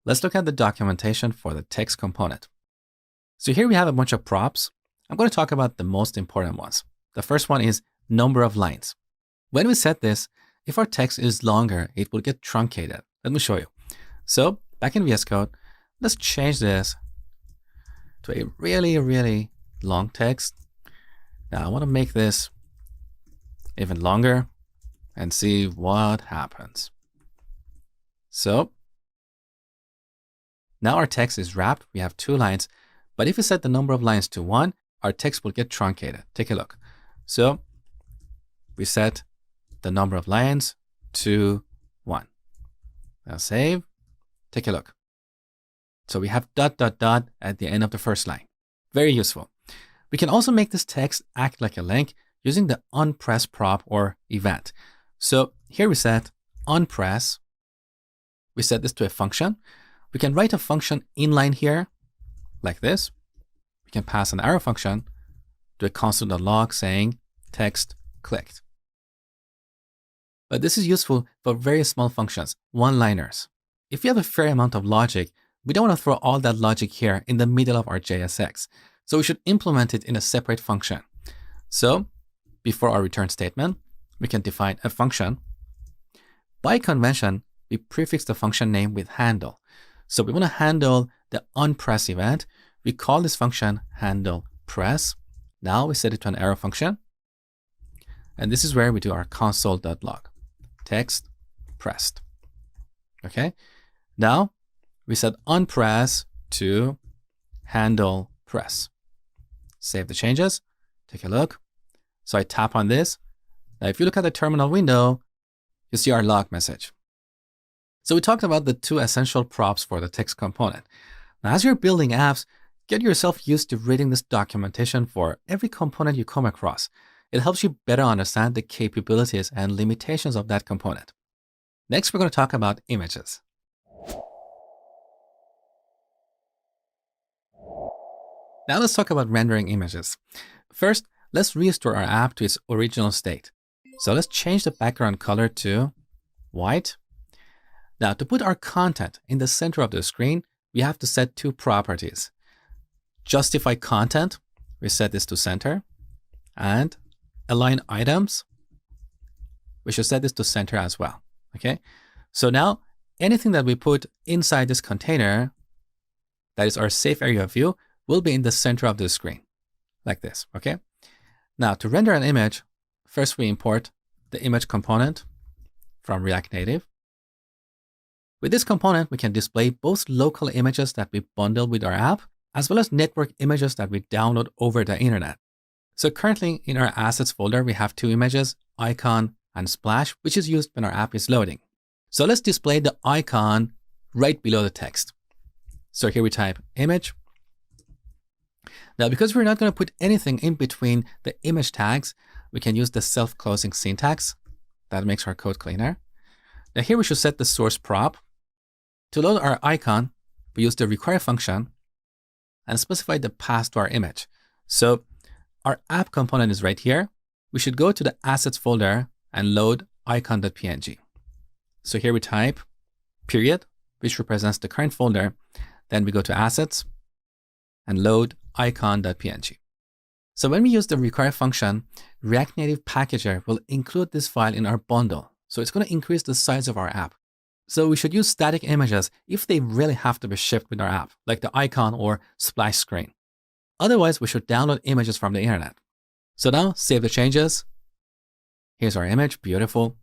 A: let's look at the documentation for the text component. So here we have a bunch of props. I'm going to talk about the most important ones. The first one is number of lines. When we set this, if our text is longer, it will get truncated. Let me show you. So back in VS Code, let's change this to a really long text. Now I want to make this even longer and see what happens. So now our text is wrapped. We have 2 lines, but if we set the number of lines to 1, our text will get truncated. Take a look. So we set the number of lines to 1. Now save. Take a look. So we have ... at the end of the first line. Very useful. We can also make this text act like a link using the onPress prop or event. So here we set onPress. We set this to a function. We can write a function inline here, like this. We can pass an arrow function to a console.log saying text clicked. But this is useful for very small functions, one-liners. If you have a fair amount of logic, we don't want to throw all that logic here in the middle of our JSX. So we should implement it in a separate function. So before our return statement, we can define a function. By convention, we prefix the function name with handle. So we want to handle the onPress event. We call this function handle press. Now we set it to an arrow function. And this is where we do our console.log. Text pressed. Okay. Now we set onPress to handle press. Save the changes. Take a look. So I tap on this. Now, if you look at the terminal window, you see our log message. So we talked about the 2 essential props for the text component. Now, as you're building apps, get yourself used to reading this documentation for every component you come across. It helps you better understand the capabilities and limitations of that component. Next, we're going to talk about images. Now let's talk about rendering images. First, let's restore our app to its original state. So let's change the background color to white. Now to put our content in the center of the screen, we have to set 2 properties. Justify content, we set this to center. And align items, we should set this to center as well. Okay. So now anything that we put inside this container, that is our safe area view, will be in the center of the screen, like this. Okay. Now to render an image, first we import the image component from React Native. With this component, we can display both local images that we bundle with our app, as well as network images that we download over the internet. So currently in our assets folder, we have 2 images, icon and splash, which is used when our app is loading. So let's display the icon right below the text. So here we type image. Now, because we're not going to put anything in between the image tags, we can use the self-closing syntax. That makes our code cleaner. Now here we should set the source prop. To load our icon, we use the require function and specify the path to our image. So our app component is right here. We should go to the assets folder and load icon.png. So here we type period, which represents the current folder. Then we go to assets and load icon.png. So when we use the require function, React Native Packager will include this file in our bundle. So it's going to increase the size of our app. So we should use static images if they really have to be shipped with our app, like the icon or splash screen. Otherwise, we should download images from the internet. So now save the changes. Here's our image, beautiful.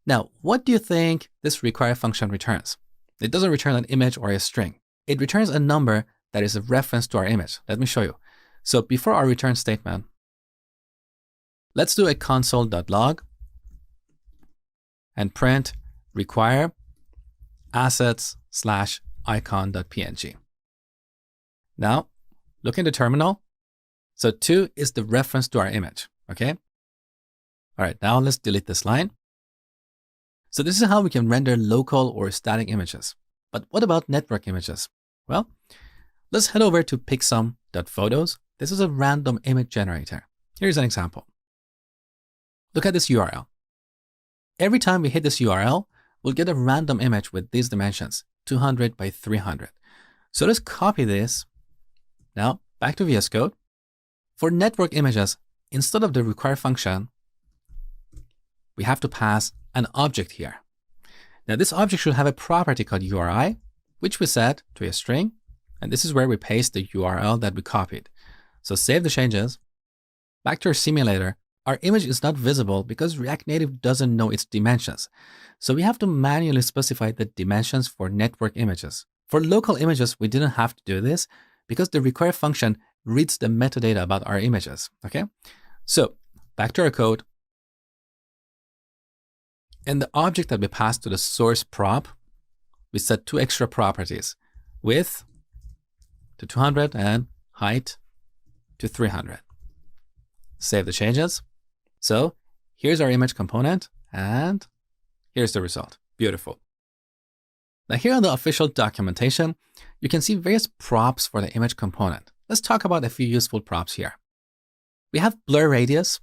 A: Now, what do you think this require function returns? It doesn't return an image or a string. It returns a number that is a reference to our image. Let me show you. So before our return statement, let's do a console.log and print require assets/icon.png. Now, look in the terminal. So 2 is the reference to our image, okay? All right, now let's delete this line. So this is how we can render local or static images. But what about network images? Well, let's head over to picsum.photos. This is a random image generator. Here's an example. Look at this URL. Every time we hit this URL, we'll get a random image with these dimensions, 200 by 300. So let's copy this. Now, back to VS Code. For network images, instead of the require function, we have to pass an object here. Now, this object should have a property called URI, which we set to a string. And this is where we paste the URL that we copied. So save the changes. Back to our simulator, our image is not visible because React Native doesn't know its dimensions. So we have to manually specify the dimensions for network images. For local images, we didn't have to do this because the require function reads the metadata about our images, okay? So back to our code. In the object that we passed to the source prop, we set 2 extra properties, width to 200 and height to 300. Save the changes. So here's our image component and here's the result. Beautiful. Now here on the official documentation, you can see various props for the image component. Let's talk about a few useful props here. We have blur radius.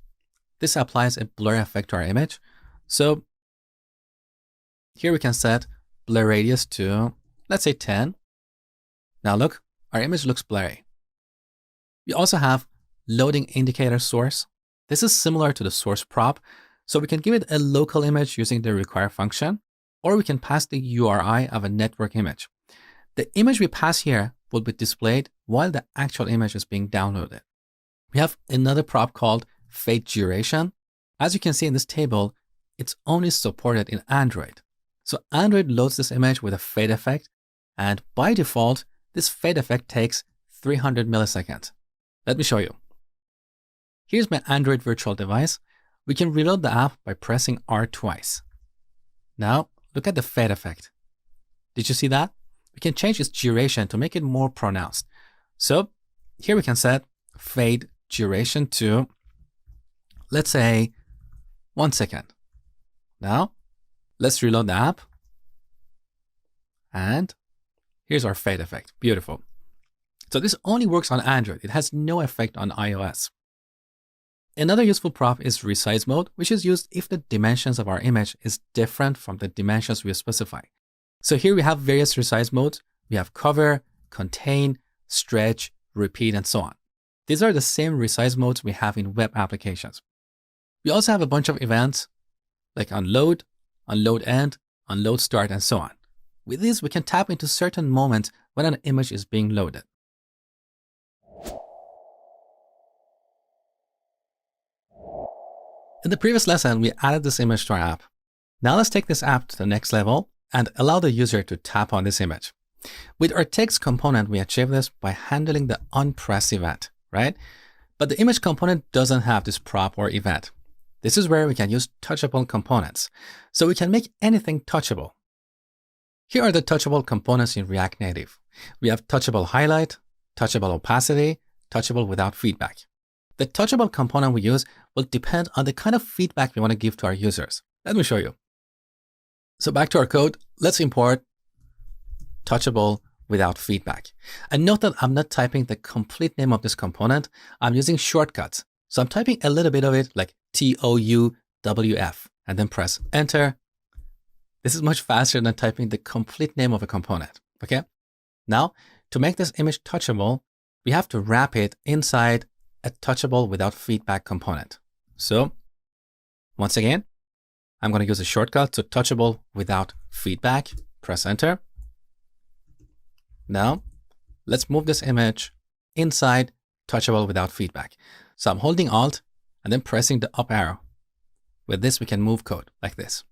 A: This applies a blur effect to our image. So here we can set blur radius to, let's say 10. Now look, our image looks blurry. We also have loading indicator source. This is similar to the source prop. So we can give it a local image using the require function, or we can pass the URI of a network image. The image we pass here will be displayed while the actual image is being downloaded. We have another prop called fade duration. As you can see in this table, it's only supported in Android. So Android loads this image with a fade effect, and by default, this fade effect takes 300 milliseconds. Let me show you. Here's my Android virtual device. We can reload the app by pressing R twice. Now, look at the fade effect. Did you see that? We can change its duration to make it more pronounced. So here we can set fade duration to, let's say, 1 second. Now, let's reload the app. And here's our fade effect. Beautiful. So this only works on Android. It has no effect on iOS. Another useful prop is resize mode, which is used if the dimensions of our image is different from the dimensions we specify. So here we have various resize modes. We have cover, contain, stretch, repeat, and so on. These are the same resize modes we have in web applications. We also have a bunch of events like unload end, unload start, and so on. With these, we can tap into certain moments when an image is being loaded. In the previous lesson, we added this image to our app. Now let's take this app to the next level and allow the user to tap on this image. With our text component, we achieve this by handling the onPress event, right? But the image component doesn't have this prop or event. This is where we can use touchable components. So we can make anything touchable. Here are the touchable components in React Native. We have touchable highlight, touchable opacity, touchable without feedback. The touchable component we use will depend on the kind of feedback we want to give to our users. Let me show you. So back to our code, let's import touchable without feedback. And note that I'm not typing the complete name of this component. I'm using shortcuts. So I'm typing a little bit of it like TOUWF and then press enter. This is much faster than typing the complete name of a component. Okay. Now, to make this image touchable, we have to wrap it inside a touchable without feedback component. So once again, I'm going to use a shortcut to touchable without feedback. Press enter. Now, let's move this image inside touchable without feedback. So I'm holding Alt and then pressing the up arrow. With this, we can move code like this.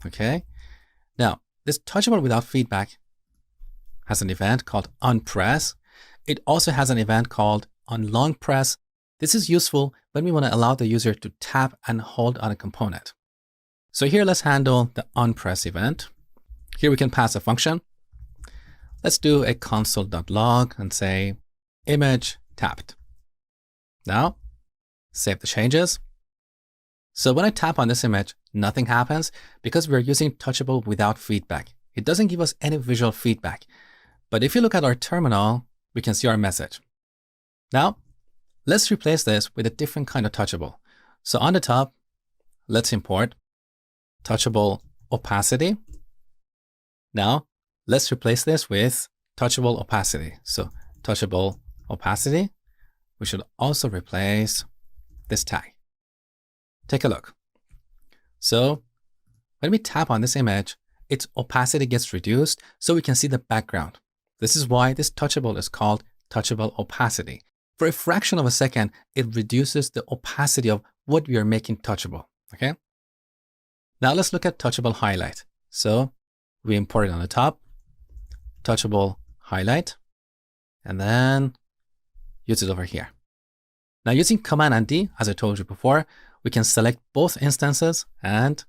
A: Okay. Now, this touchable without feedback has an event called onPress. It also has an event called onLongPress. This is useful when we want to allow the user to tap and hold on a component. So here, let's handle the onPress event. Here we can pass a function. Let's do a console.log and say image tapped. Now, save the changes. So when I tap on this image, nothing happens because we're using touchable without feedback. It doesn't give us any visual feedback. But if you look at our terminal, we can see our message. Now, let's replace this with a different kind of touchable. So on the top, let's import touchable opacity. Now, let's replace this with touchable opacity. So touchable opacity, we should also replace this tag. Take a look. So when we tap on this image, its opacity gets reduced so we can see the background. This is why this touchable is called touchable opacity. For a fraction of a second, it reduces the opacity of what we are making touchable. Okay. Now let's look at touchable highlight. So we import it on the top, touchable highlight, and then use it over here. Now using Command and D, as I told you before, we can select both instances and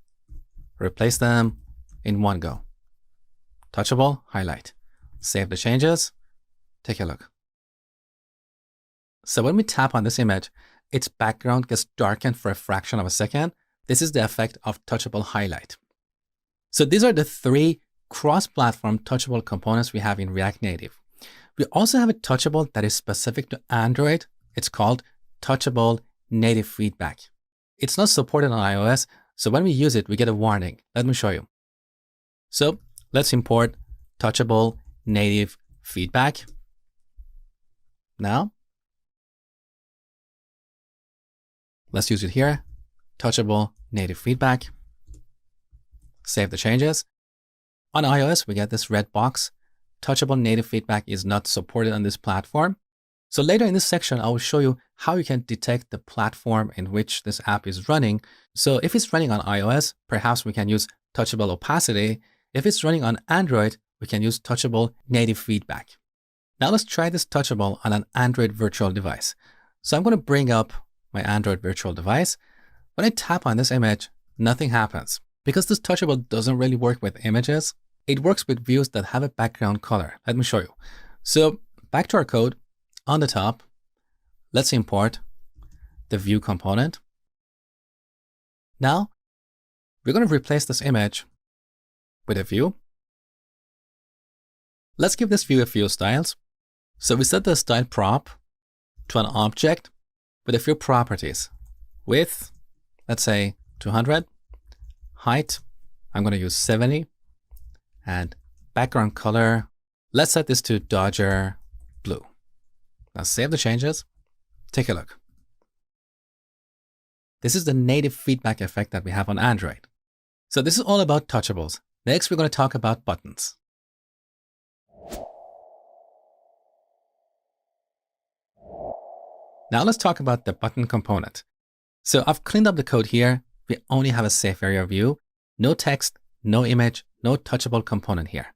A: replace them in one go. Touchable highlight. Save the changes. Take a look. So when we tap on this image, its background gets darkened for a fraction of a second. This is the effect of touchable highlight. So these are the three cross-platform touchable components we have in React Native. We also have a touchable that is specific to Android. It's called touchable native feedback. It's not supported on iOS, so when we use it, we get a warning. Let me show you. So let's import touchable native feedback. Now, let's use it here. Touchable native feedback. Save the changes. On iOS, we get this red box. Touchable native feedback is not supported on this platform. So later in this section, I will show you how you can detect the platform in which this app is running. So if it's running on iOS, perhaps we can use touchable opacity. If it's running on Android, we can use touchable native feedback. Now let's try this touchable on an Android virtual device. So I'm going to bring up my Android virtual device. When I tap on this image, nothing happens. Because this touchable doesn't really work with images, it works with views that have a background color. Let me show you. So back to our code. On the top, let's import the view component. Now, we're going to replace this image with a view. Let's give this view a few styles. So we set the style prop to an object with a few properties. Width, let's say 200. Height, I'm going to use 70. And background color, let's set this to Dodger blue. Now save the changes. Take a look. This is the native feedback effect that we have on Android. So this is all about touchables. Next, we're going to talk about buttons. Now let's talk about the button component. So I've cleaned up the code here. We only have a safe area view. No text, no image, no touchable component here.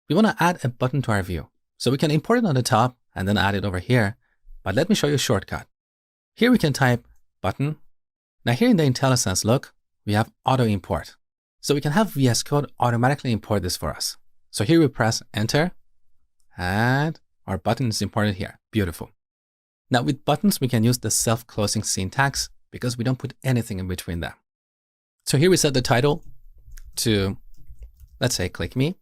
A: We want to add a button to our view. So we can import it on the top and then add it over here. But let me show you a shortcut. Here we can type button. Now here in the IntelliSense look, we have auto import. So we can have VS Code automatically import this for us. So here we press enter and our button is imported here. Beautiful. Now with buttons, we can use the self-closing syntax because we don't put anything in between them. So here we set the title to, let's say, click me.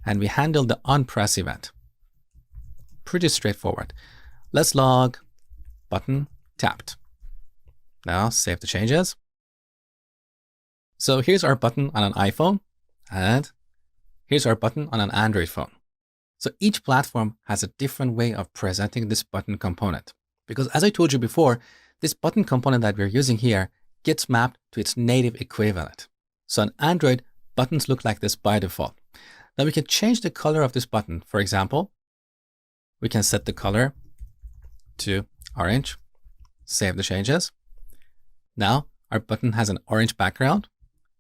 A: And we handle the onPress event. Pretty straightforward. Let's log button tapped. Now save the changes. So here's our button on an iPhone, and here's our button on an Android phone. So each platform has a different way of presenting this button component. Because as I told you before, this button component that we're using here gets mapped to its native equivalent. So on Android, buttons look like this by default. Now we can change the color of this button. For example, we can set the color to orange, save the changes. Now our button has an orange background,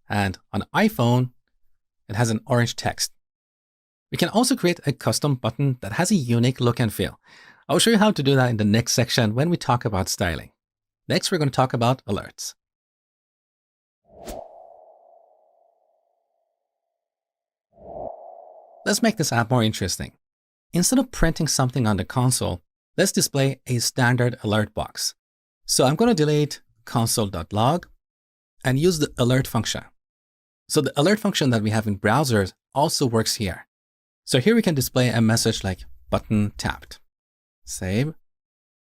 A: and on iPhone, it has an orange text. We can also create a custom button that has a unique look and feel. I'll show you how to do that in the next section when we talk about styling. Next, we're going to talk about alerts. Let's make this app more interesting. Instead of printing something on the console, let's display a standard alert box. So I'm going to delete console.log and use the alert function. So the alert function that we have in browsers also works here. So here we can display a message like button tapped. Save.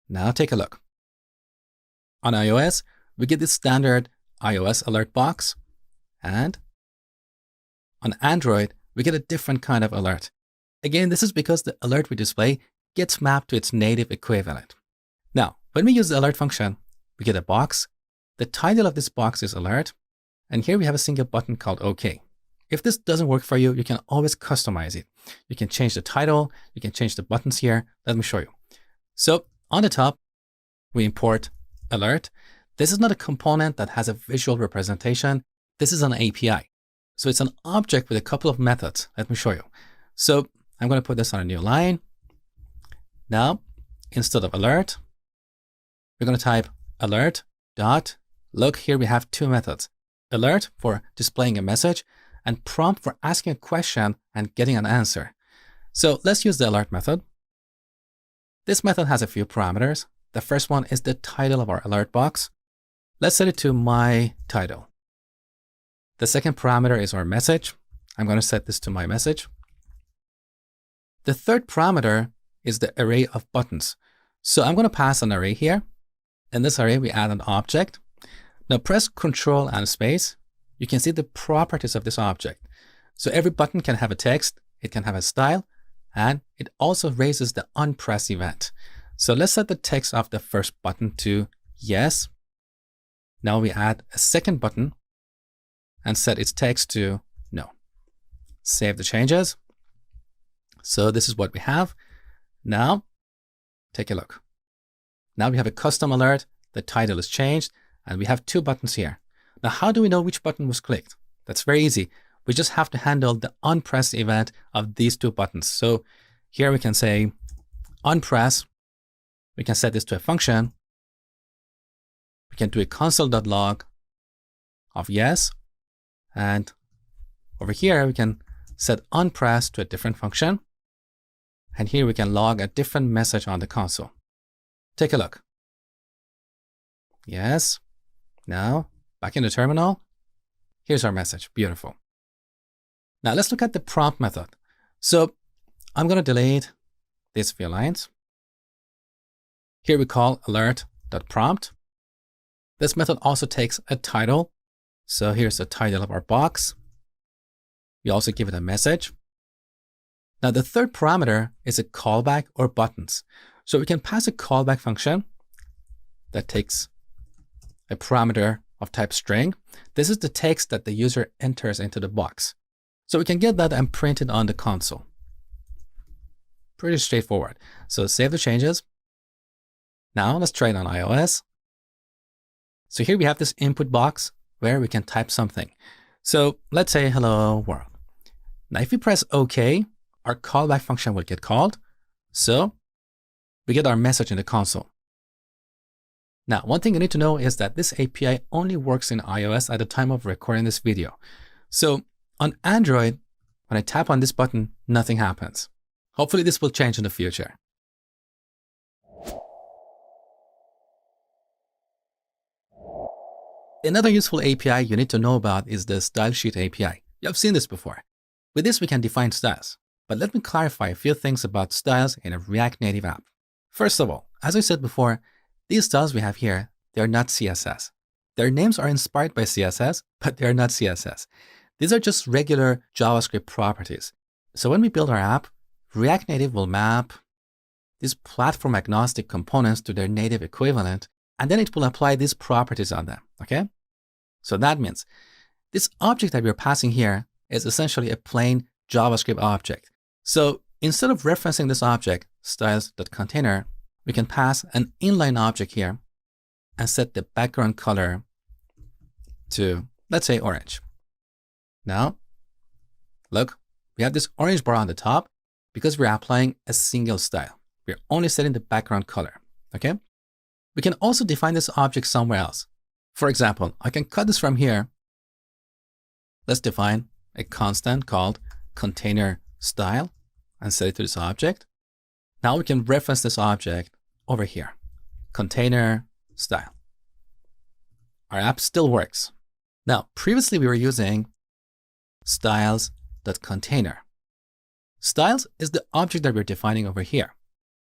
A: Now take a look. On iOS, we get this standard iOS alert box, and on Android, we get a different kind of alert. Again, this is because the alert we display gets mapped to its native equivalent. Now, when we use the alert function, we get a box. The title of this box is alert, and here we have a single button called OK. If this doesn't work for you, you can always customize it. You can change the title, you can change the buttons here. Let me show you. So on the top, we import alert. This is not a component that has a visual representation. This is an API. So it's an object with a couple of methods. Let me show you. So I'm going to put this on a new line. Now, instead of alert, we're going to type alert dot. Look, here we have two methods. Alert for displaying a message, and prompt for asking a question and getting an answer. So let's use the alert method. This method has a few parameters. The first one is the title of our alert box. Let's set it to my title. The second parameter is our message. I'm going to set this to my message. The third parameter is the array of buttons. So I'm going to pass an array here. In this array, we add an object. Now press Ctrl and space. You can see the properties of this object. So every button can have a text, it can have a style, and it also raises the onPress event. So let's set the text of the first button to yes. Now we add a second button and set its text to no. Save the changes. So this is what we have. Now, take a look. Now we have a custom alert, the title is changed, and we have two buttons here. Now, how do we know which button was clicked? That's very easy. We just have to handle the onPress event of these two buttons. So here we can say onPress. We can set this to a function. We can do a console.log of yes. And over here, we can set onPress to a different function. And here we can log a different message on the console. Take a look. Yes. Now, back in the terminal. Here's our message. Beautiful. Now, let's look at the prompt method. So I'm going to delete these few lines. Here we call alert.prompt. This method also takes a title. So here's the title of our box. We also give it a message. Now, the third parameter is a callback or buttons. So we can pass a callback function that takes a parameter of type string. This is the text that the user enters into the box. So we can get that and print it on the console. Pretty straightforward. So save the changes. Now let's try it on iOS. So here we have this input box where we can type something. So let's say hello world. Now if we press OK, our callback function will get called. So we get our message in the console. Now, one thing you need to know is that this API only works in iOS at the time of recording this video. So on Android, when I tap on this button, nothing happens. Hopefully this will change in the future. Another useful API you need to know about is the Style Sheet API. You have seen this before. With this, we can define styles. But let me clarify a few things about styles in a React Native app. First of all, as I said before, these styles we have here, they're not CSS. Their names are inspired by CSS, but they're not CSS. These are just regular JavaScript properties. So when we build our app, React Native will map these platform agnostic components to their native equivalent, and then it will apply these properties on them, okay? So that means this object that we're passing here is essentially a plain JavaScript object. So instead of referencing this object, styles.container, we can pass an inline object here and set the background color to, let's say, orange. Now, look, we have this orange bar on the top because we're applying a single style. We're only setting the background color, okay? We can also define this object somewhere else. For example, I can cut this from here. Let's define a constant called container style and set it to this object. Now we can reference this object over here, container style. Our app still works. Now, previously we were using styles.container. Styles is the object that we're defining over here.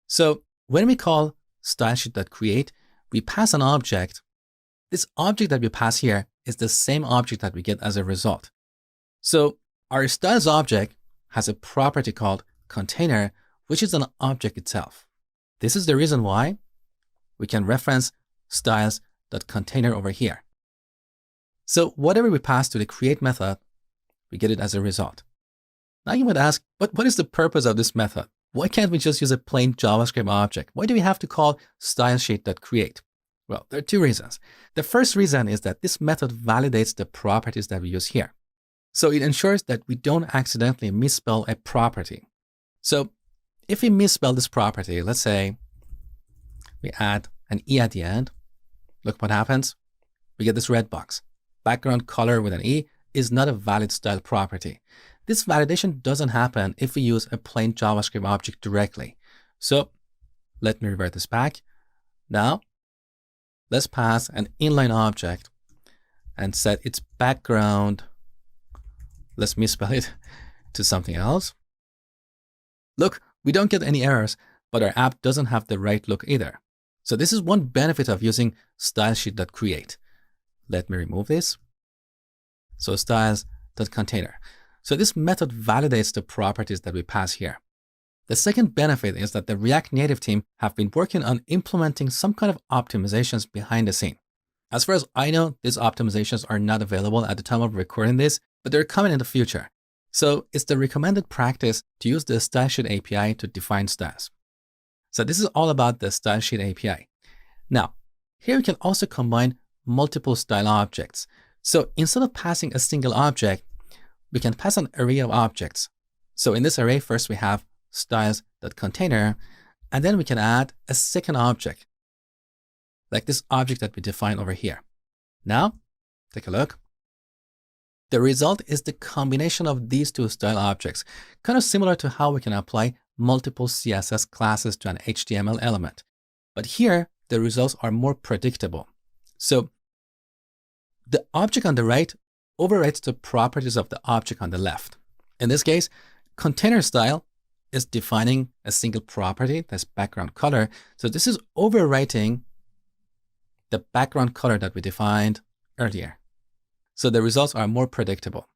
A: So when we call stylesheet.create, we pass an object. This object that we pass here is the same object that we get as a result. So our styles object has a property called container, which is an object itself. This is the reason why we can reference styles.container over here. So whatever we pass to the create method, we get it as a result. Now you might ask, but what is the purpose of this method? Why can't we just use a plain JavaScript object? Why do we have to call stylesheet.create? Well, there are two reasons. The first reason is that this method validates the properties that we use here. So it ensures that we don't accidentally misspell a property. So if we misspell this property, let's say we add an E at the end, look what happens. We get this red box. Background color with an E is not a valid style property. This validation doesn't happen if we use a plain JavaScript object directly. So let me revert this back. Now, let's pass an inline object and set its background. Let's misspell it to something else. Look, we don't get any errors, but our app doesn't have the right look either. So this is one benefit of using stylesheet.create. Let me remove this. So styles.container. So this method validates the properties that we pass here. The second benefit is that the React Native team have been working on implementing some kind of optimizations behind the scene. As far as I know, these optimizations are not available at the time of recording this, but they're coming in the future. So it's the recommended practice to use the stylesheet API to define styles. So this is all about the stylesheet API. Now, here we can also combine multiple style objects. So instead of passing a single object, we can pass an array of objects. So in this array, first we have styles.container, and then we can add a second object, like this object that we define over here. Now, take a look. The result is the combination of these two style objects, kind of similar to how we can apply multiple CSS classes to an HTML element. But here, the results are more predictable. So the object on the right overwrites the properties of the object on the left. In this case, container style is defining a single property, that's background color. So this is overwriting the background color that we defined earlier. So the results are more predictable.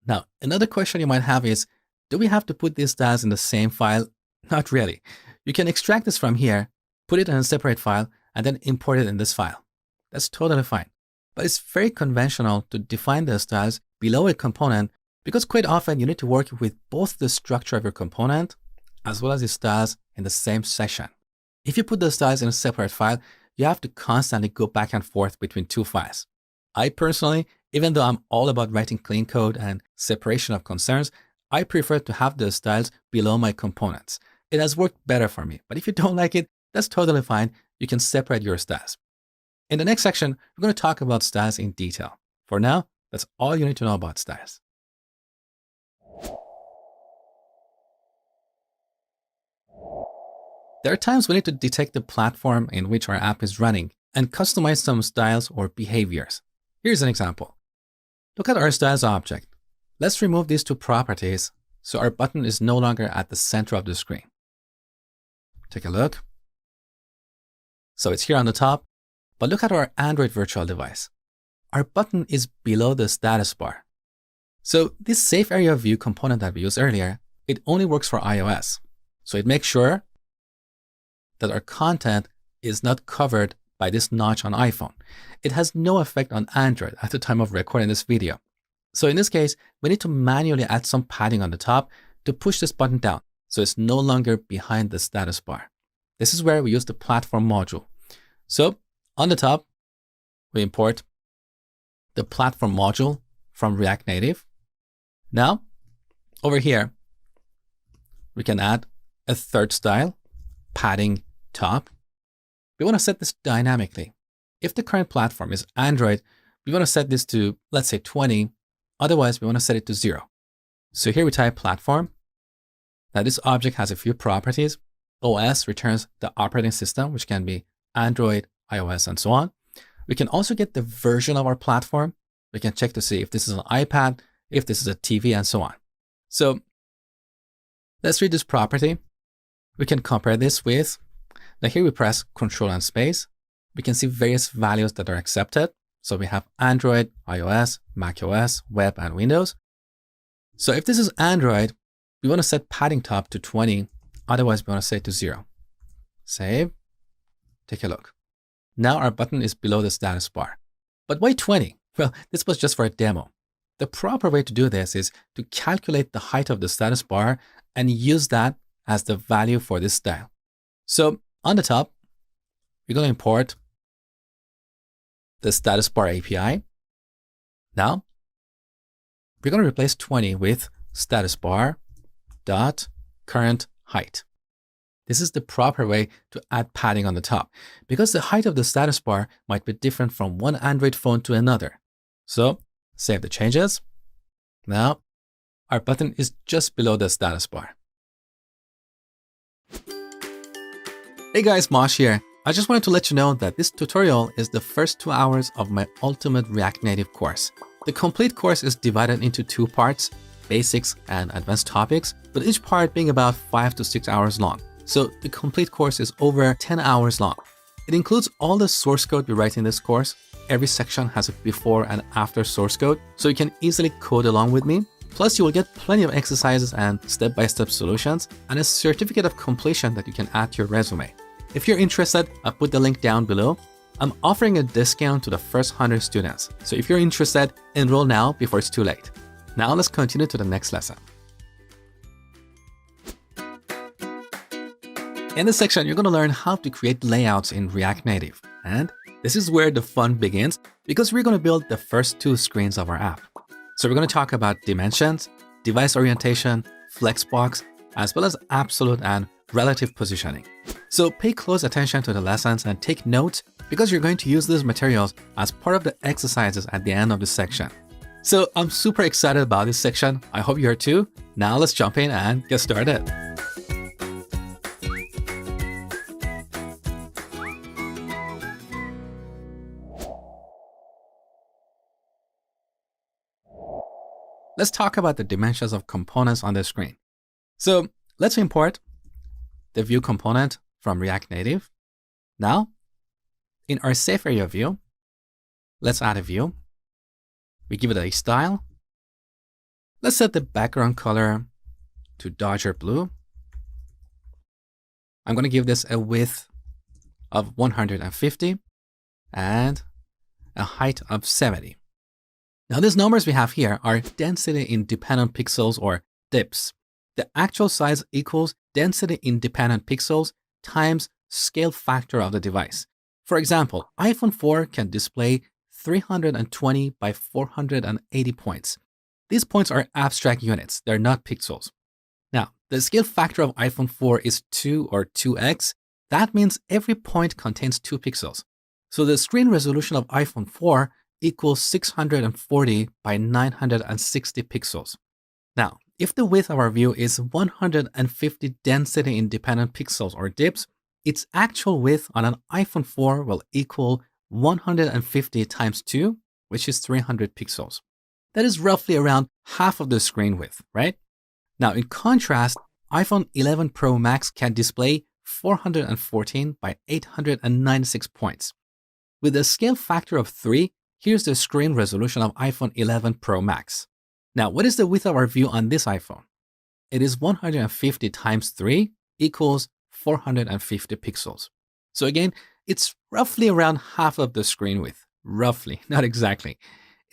A: Now, another question you might have is, do we have to put these styles in the same file? Not really. You can extract this from here, put it in a separate file, and then import it in this file. That's totally fine. But it's very conventional to define the styles below a component because quite often you need to work with both the structure of your component as well as the styles in the same session. If you put the styles in a separate file, you have to constantly go back and forth between two files. I personally, even though I'm all about writing clean code and separation of concerns, I prefer to have the styles below my components. It has worked better for me, but if you don't like it, that's totally fine. You can separate your styles. In the next section, we're going to talk about styles in detail. For now, that's all you need to know about styles. There are times we need to detect the platform in which our app is running and customize some styles or behaviors. Here's an example. Look at our styles object. Let's remove these two properties so our button is no longer at the center of the screen. Take a look. So it's here on the top, but look at our Android virtual device. Our button is below the status bar. So this safe area view component that we used earlier, it only works for iOS. So it makes sure that our content is not covered by this notch on iPhone. It has no effect on Android at the time of recording this video. So in this case, we need to manually add some padding on the top to push this button down so it's no longer behind the status bar. This is where we use the platform module. So on the top, we import the platform module from React Native. Now, over here, we can add a third style, padding top. We want to set this dynamically. If the current platform is Android, we want to set this to, let's say 20. Otherwise, we want to set it to 0. So here we type platform. Now this object has a few properties. OS returns the operating system, which can be Android, iOS, and so on. We can also get the version of our platform. We can check to see if this is an iPad, if this is a TV, and so on. So let's read this property. We can compare this with, now here we press Control and space. We can see various values that are accepted. So we have Android, iOS, macOS, web, and Windows. So if this is Android, we want to set padding top to 20. Otherwise, we want to set it to 0. Save. Take a look. Now our button is below the status bar. But why 20? Well, this was just for a demo. The proper way to do this is to calculate the height of the status bar and use that as the value for this style. So on the top, we're going to import the status bar API. Now, we're going to replace 20 with status bar dot current height. This is the proper way to add padding on the top because the height of the status bar might be different from one Android phone to another. So save the changes. Now, our button is just below the status bar. Hey guys, Mosh here. I just wanted to let you know that this tutorial is the first 2 hours of my Ultimate React Native course. The complete course is divided into 2 parts, basics and advanced topics, but each part being about 5 to 6 hours long. So the complete course is over 10 hours long. It includes all the source code we write in this course. Every section has a before and after source code, so you can easily code along with me. Plus, you will get plenty of exercises and step-by-step solutions and a certificate of completion that you can add to your resume. If you're interested, I'll put the link down below. I'm offering a discount to the first 100 students. So if you're interested, enroll now before it's too late. Now let's continue to the next lesson. In this section, you're going to learn how to create layouts in React Native. And this is where the fun begins because we're going to build the first 2 screens of our app. So we're going to talk about dimensions, device orientation, flexbox, as well as absolute and relative positioning. So pay close attention to the lessons and take notes because you're going to use these materials as part of the exercises at the end of this section. So I'm super excited about this section. I hope you are too. Now let's jump in and get started. Let's talk about the dimensions of components on the screen. So let's import the view component from React Native. Now, in our safe area view, let's add a view. We give it a style. Let's set the background color to Dodger blue. I'm going to give this a width of 150 and a height of 70. Now, these numbers we have here are density independent pixels or DIPs. The actual size equals density independent pixels times scale factor of the device. For example, iPhone 4 can display 320 by 480 points. These points are abstract units, they're not pixels. Now, the scale factor of iPhone 4 is 2 or 2x. That means every point contains 2 pixels. So the screen resolution of iPhone 4 equals 640 by 960 pixels. Now, if the width of our view is 150 density independent pixels or DIPs, its actual width on an iPhone 4 will equal 150 times 2, which is 300 pixels. That is roughly around half of the screen width, right? Now, in contrast, iPhone 11 Pro Max can display 414 by 896 points. With a scale factor of 3, here's the screen resolution of iPhone 11 Pro Max. Now, what is the width of our view on this iPhone? It is 150 times 3 equals 450 pixels. So again, it's roughly around half of the screen width. Roughly, not exactly.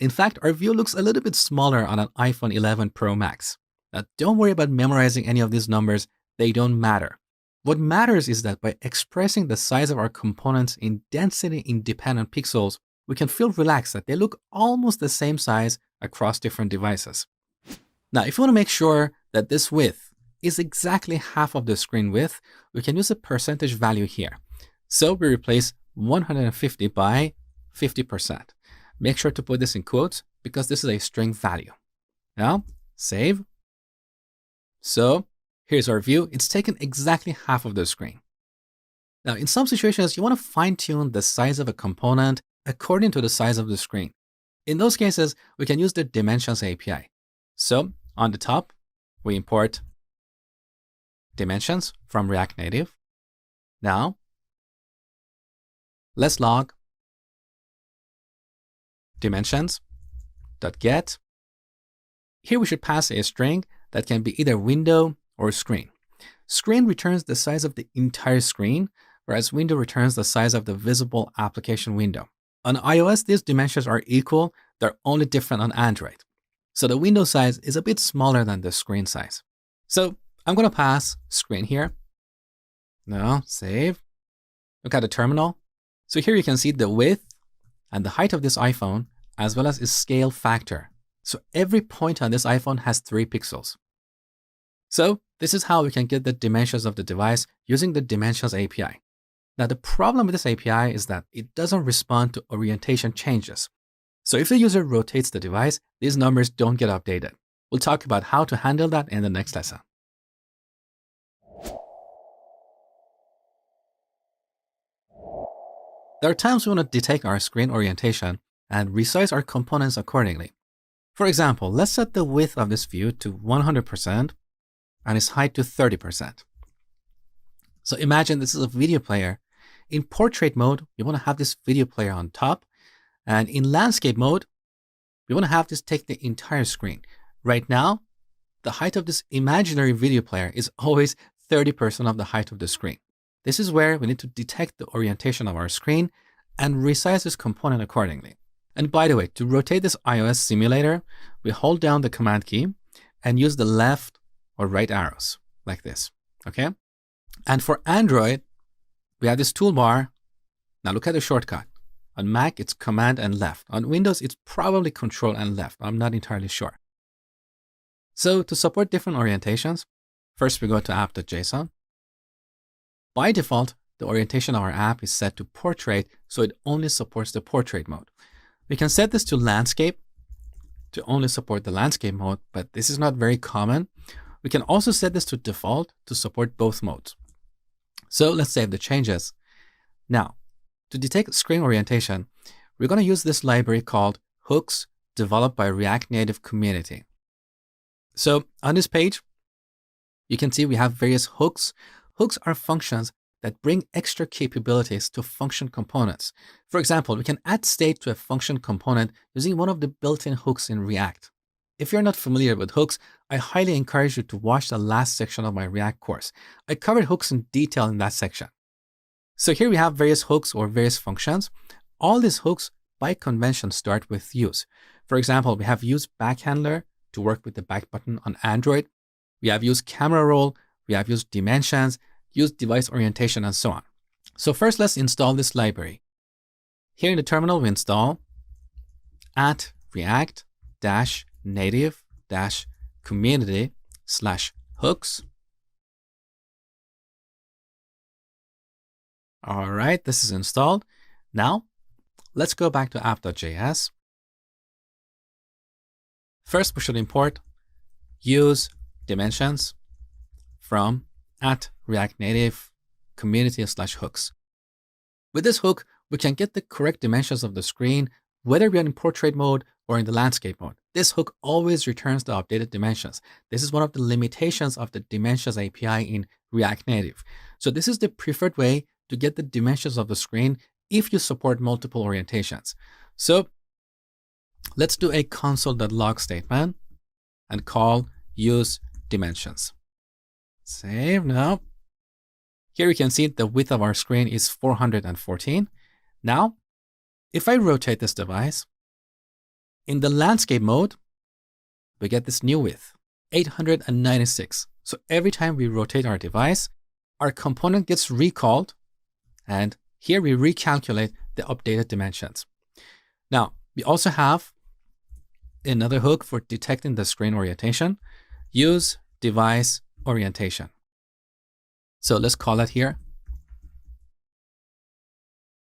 A: In fact, our view looks a little bit smaller on an iPhone 11 Pro Max. Now, don't worry about memorizing any of these numbers. They don't matter. What matters is that by expressing the size of our components in density-independent pixels, we can feel relaxed that they look almost the same size across different devices. Now, if you want to make sure that this width is exactly half of the screen width, we can use a percentage value here. So we replace 150 by 50%. Make sure to put this in quotes because this is a string value. Now, save. So here's our view. It's taken exactly half of the screen. Now, in some situations, you want to fine-tune the size of a component according to the size of the screen. In those cases, we can use the Dimensions API. So on the top, we import dimensions from React Native. Now, let's log dimensions.get. Here we should pass a string that can be either window or screen. Screen returns the size of the entire screen, whereas window returns the size of the visible application window. On iOS, these dimensions are equal. They're only different on Android. So the window size is a bit smaller than the screen size. So I'm going to pass screen here. Now, save. Look at the terminal. So here you can see the width and the height of this iPhone, as well as its scale factor. So every point on this iPhone has 3 pixels. So this is how we can get the dimensions of the device using the Dimensions API. Now, the problem with this API is that it doesn't respond to orientation changes. So if the user rotates the device, these numbers don't get updated. We'll talk about how to handle that in the next lesson. There are times we want to detect our screen orientation and resize our components accordingly. For example, let's set the width of this view to 100% and its height to 30%. So imagine this is a video player. In portrait mode, we want to have this video player on top. And in landscape mode, we want to have this take the entire screen. Right now, the height of this imaginary video player is always 30% of the height of the screen. This is where we need to detect the orientation of our screen and resize this component accordingly. And by the way, to rotate this iOS simulator, we hold down the command key and use the left or right arrows like this, okay? And for Android, we have this toolbar. Now look at the shortcut. On Mac, it's command and left. On Windows, it's probably control and left. I'm not entirely sure. So to support different orientations, first we go to app.json. By default, the orientation of our app is set to portrait, so it only supports the portrait mode. We can set this to landscape to only support the landscape mode, but this is not very common. We can also set this to default to support both modes. So let's save the changes. Now, to detect screen orientation, we're going to use this library called hooks developed by React Native community. So on this page, you can see we have various hooks. Hooks are functions that bring extra capabilities to function components. For example, we can add state to a function component using one of the built-in hooks in React. If you're not familiar with hooks, I highly encourage you to watch the last section of my React course. I covered hooks in detail in that section. So here we have various hooks or various functions. All these hooks by convention start with use. For example, we have use back handler to work with the back button on Android. We have use camera roll. We have use dimensions, use device orientation, and so on. So first, let's install this library. Here in the terminal, we install @react-native-community/hooks. All right, this is installed. Now, let's go back to app.js. First, we should import use dimensions from @react-native-community/hooks. With this hook, we can get the correct dimensions of the screen whether we're in portrait mode or in the landscape mode, this hook always returns the updated dimensions. This is one of the limitations of the dimensions API in React Native. So this is the preferred way to get the dimensions of the screen if you support multiple orientations. So let's do a console.log statement and call use dimensions. Save now. Here you can see the width of our screen is 414. Now, if I rotate this device, in the landscape mode, we get this new width, 896. So every time we rotate our device, our component gets recalled, and here we recalculate the updated dimensions. Now, we also have another hook for detecting the screen orientation, use device orientation. So let's call it here.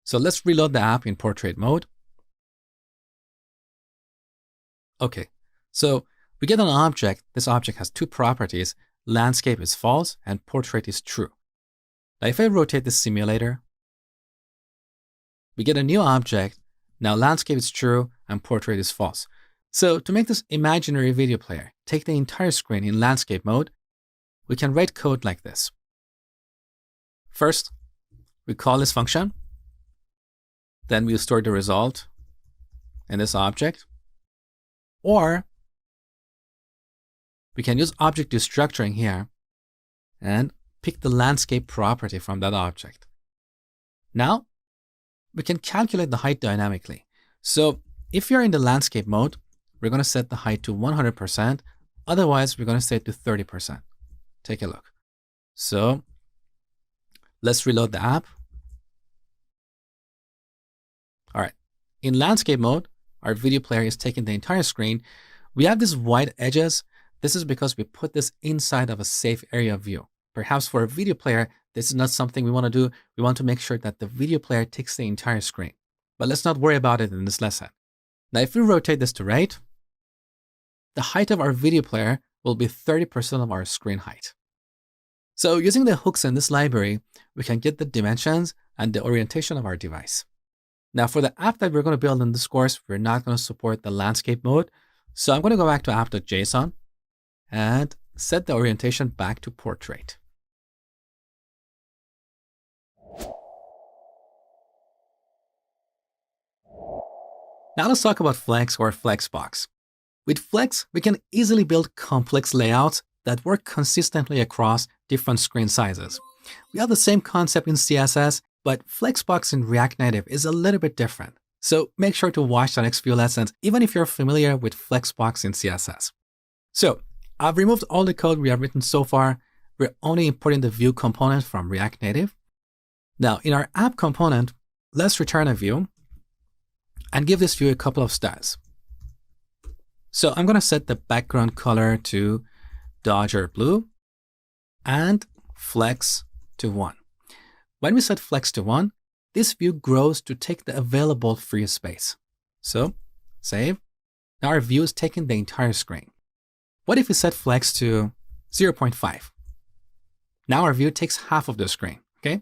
A: So let's reload the app in portrait mode. Okay, so we get an object. This object has two properties. Landscape is false and portrait is true. Now if I rotate the simulator, we get a new object. Now landscape is true and portrait is false. So to make this imaginary video player take the entire screen in landscape mode, we can write code like this. First, we call this function. Then we'll store the result in this object. Or we can use object destructuring here and pick the landscape property from that object. Now, we can calculate the height dynamically. So if you're in the landscape mode, we're going to set the height to 100%. Otherwise, we're going to set it to 30%. Take a look. So let's reload the app. All right. In landscape mode, our video player is taking the entire screen. We have these white edges. This is because we put this inside of a safe area view. Perhaps for a video player, this is not something we want to do. We want to make sure that the video player takes the entire screen. But let's not worry about it in this lesson. Now, if we rotate this to right, the height of our video player will be 30% of our screen height. So using the hooks in this library, we can get the dimensions and the orientation of our device. Now for the app that we're going to build in this course, we're not going to support the landscape mode. So I'm going to go back to app.json and set the orientation back to portrait. Now let's talk about Flex or Flexbox. With Flex, we can easily build complex layouts that work consistently across different screen sizes. We have the same concept in CSS, but Flexbox in React Native is a little bit different. So make sure to watch the next few lessons, even if you're familiar with Flexbox in CSS. So I've removed all the code we have written so far. We're only importing the view component from React Native. Now in our app component, let's return a view and give this view a couple of styles. So I'm going to set the background color to Dodger blue and flex to 1. When we set flex to 1, this view grows to take the available free space. So save. Now our view is taking the entire screen. What if we set flex to 0.5? Now our view takes half of the screen, okay?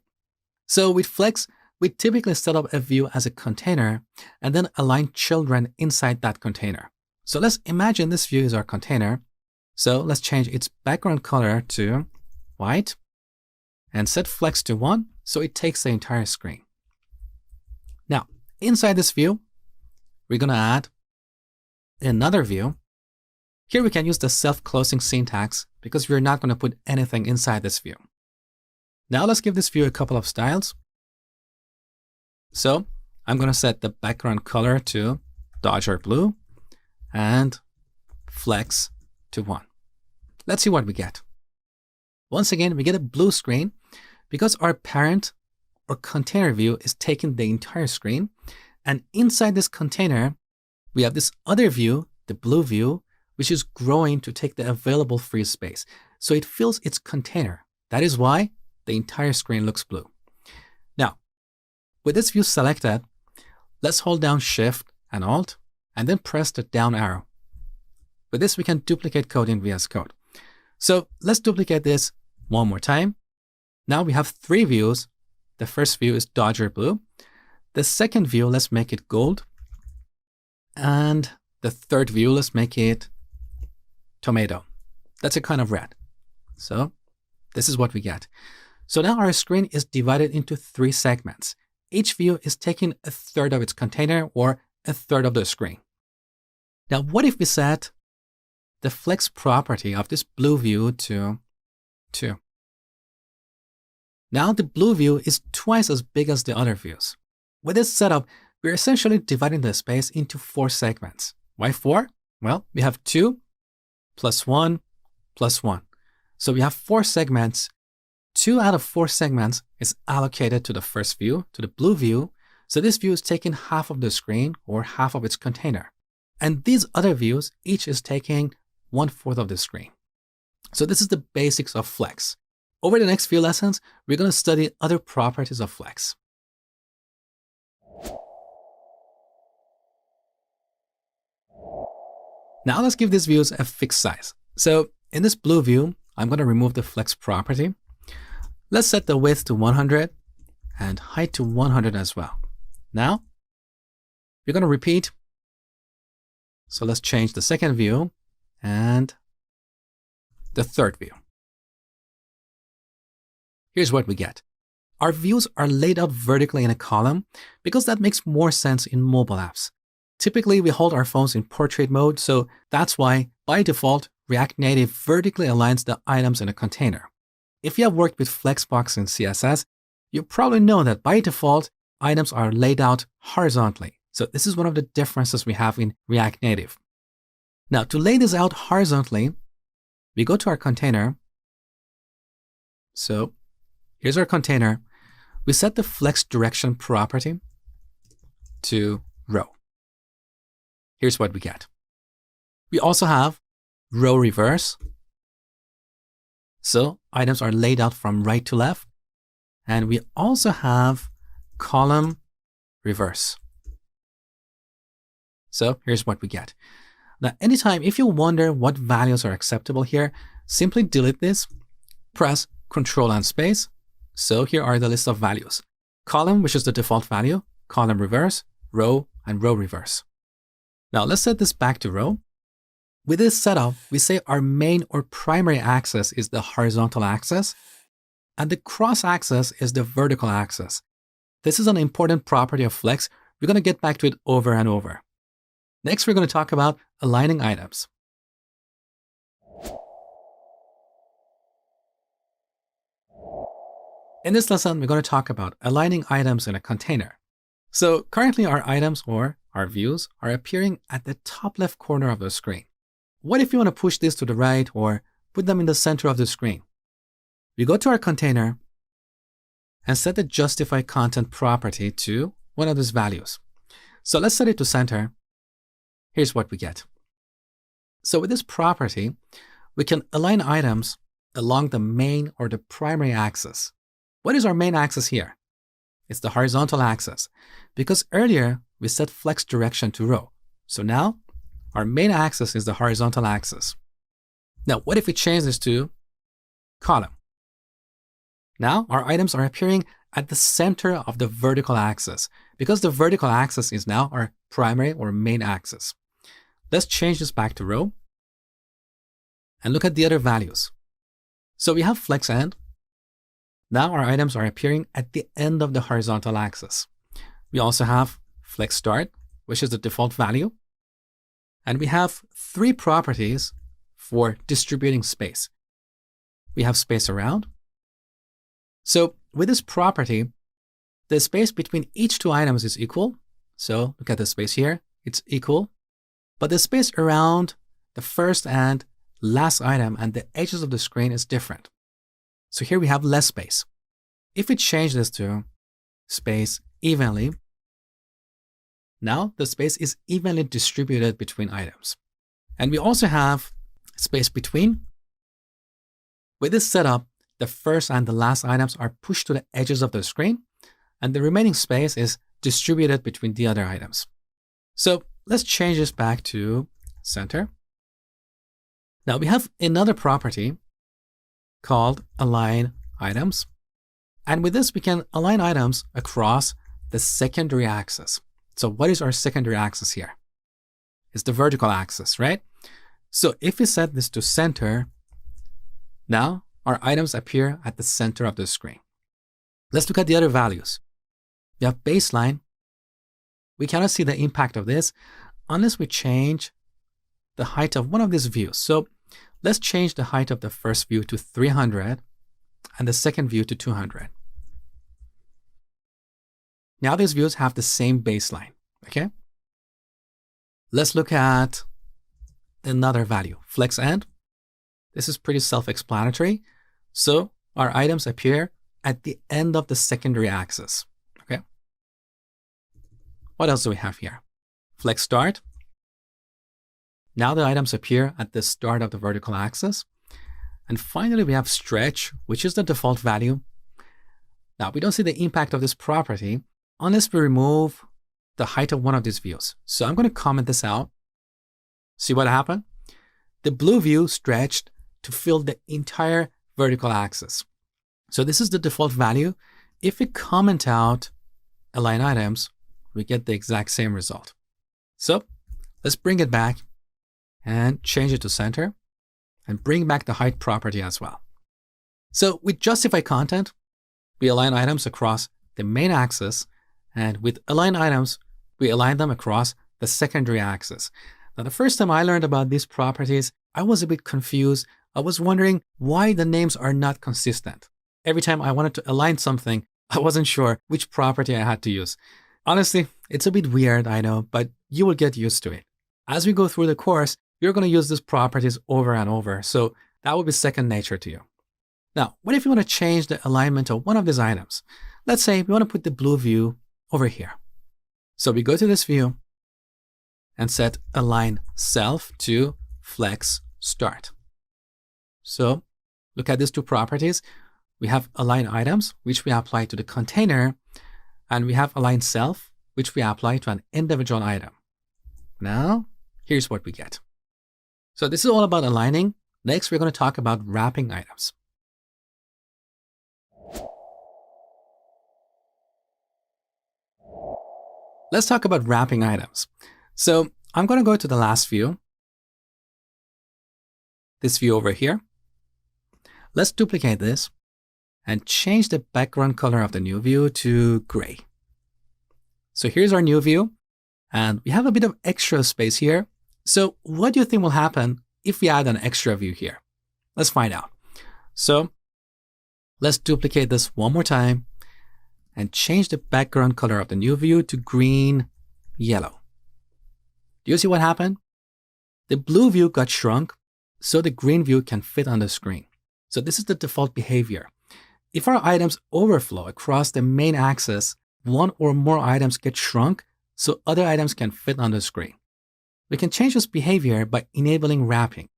A: So with flex, we typically set up a view as a container and then align children inside that container. So let's imagine this view is our container. So let's change its background color to white and set flex to 1 so it takes the entire screen. Now, inside this view, we're going to add another view. Here we can use the self-closing syntax because we're not going to put anything inside this view. Now let's give this view a couple of styles. So I'm going to set the background color to Dodger blue and flex to 1. Let's see what we get. Once again, we get a blue screen because our parent or container view is taking the entire screen. And inside this container, we have this other view, the blue view, which is growing to take the available free space. So it fills its container. That is why the entire screen looks blue. Now, with this view selected, let's hold down Shift and Alt and then press the down arrow. With this, we can duplicate code in VS Code. So let's duplicate this one more time. Now we have 3 views. The first view is Dodger blue. The second view, let's make it gold. And the third view, let's make it tomato. That's a kind of red. So this is what we get. So now our screen is divided into 3 segments. Each view is taking a third of its container or a third of the screen. Now, what if we set the flex property of this blue view to 2? Now the blue view is twice as big as the other views. With this setup, we're essentially dividing the space into 4 segments. Why 4? Well, we have 2 plus 1 plus 1. So we have 4 segments. 2 out of 4 segments is allocated to the first view, to the blue view. So this view is taking half of the screen or half of its container. And these other views, each is taking 1/4 of the screen. So this is the basics of flex. Over the next few lessons, we're going to study other properties of flex. Now let's give these views a fixed size. So in this blue view, I'm going to remove the flex property. Let's set the width to 100 and height to 100 as well. Now, we're going to repeat. So let's change the second view and the third view. Here's what we get. Our views are laid out vertically in a column because that makes more sense in mobile apps. Typically, we hold our phones in portrait mode, so that's why, by default, React Native vertically aligns the items in a container. If you have worked with Flexbox in CSS, you probably know that by default, items are laid out horizontally. So this is one of the differences we have in React Native. Now, to lay this out horizontally, we go to our container. So here's our container. We set the flex direction property to row. Here's what we get. We also have row reverse. So items are laid out from right to left. And we also have column reverse. So here's what we get. Now, anytime if you wonder what values are acceptable here, simply delete this, press Control and space. So here are the list of values. Column, which is the default value, column reverse, row, and row reverse. Now let's set this back to row. With this setup, we say our main or primary axis is the horizontal axis, and the cross axis is the vertical axis. This is an important property of Flex. We're going to get back to it over and over. Next, we're going to talk about aligning items. In this lesson, we're going to talk about aligning items in a container. So currently our items or our views are appearing at the top left corner of the screen. What if you want to push this to the right or put them in the center of the screen? We go to our container and set the justify content property to one of these values. So let's set it to center. Here's what we get. So with this property, we can align items along the main or the primary axis. What is our main axis here? It's the horizontal axis, because earlier we set flex direction to row. So now our main axis is the horizontal axis. Now, what if we change this to column? Now our items are appearing at the center of the vertical axis, because the vertical axis is now our primary or main axis. Let's change this back to row and look at the other values. So we have flex end. Now our items are appearing at the end of the horizontal axis. We also have flex start, which is the default value. And we have 3 properties for distributing space. We have space around. So with this property, the space between each 2 items is equal. So look at the space here, it's equal. But the space around the first and last item and the edges of the screen is different. So here we have less space. If we change this to space evenly, now the space is evenly distributed between items. And we also have space between. With this setup, the first and the last items are pushed to the edges of the screen, and the remaining space is distributed between the other items. So let's change this back to center. Now we have another property called align items. And with this, we can align items across the secondary axis. So what is our secondary axis here? is the vertical axis, right? So if we set this to center, now our items appear at the center of the screen. Let's look at the other values. We have baseline. We cannot see the impact of this unless we change the height of one of these views. So let's change the height of the first view to 300 and the second view to 200. Now these views have the same baseline, okay? Let's look at another value, flex end. This is pretty self-explanatory. So our items appear at the end of the secondary axis, okay? What else do we have here? Flex start. Now the items appear at the start of the vertical axis. And finally, we have stretch, which is the default value. Now, we don't see the impact of this property unless we remove the height of one of these views. So I'm going to comment this out. See what happened? The blue view stretched to fill the entire vertical axis. So this is the default value. If we comment out align items, we get the exact same result. So let's bring it back and change it to center and bring back the height property as well. So with justify content, we align items across the main axis, and with align items, we align them across the secondary axis. Now, the first time I learned about these properties, I was a bit confused. I was wondering why the names are not consistent. Every time I wanted to align something, I wasn't sure which property I had to use. Honestly, it's a bit weird, I know, but you will get used to it. As we go through the course, you're going to use these properties over and over, so that will be second nature to you. Now, what if you want to change the alignment of one of these items? Let's say we want to put the blue view over here. So we go to this view and set align self to flex start. So look at these two properties. We have align items, which we apply to the container, and we have align self, which we apply to an individual item. Now, here's what we get. So this is all about aligning. Next, we're going to talk about wrapping items. Let's talk about wrapping items. So I'm going to go to the last view, this view over here. Let's duplicate this and change the background color of the new view to gray. So here's our new view, and we have a bit of extra space here. So what do you think will happen if we add an extra view here? Let's find out. So let's duplicate this one more time and change the background color of the new view to green, yellow. Do you see what happened? The blue view got shrunk, so the green view can fit on the screen. So this is the default behavior. If our items overflow across the main axis, one or more items get shrunk, so other items can fit on the screen. We can change this behavior by enabling wrapping.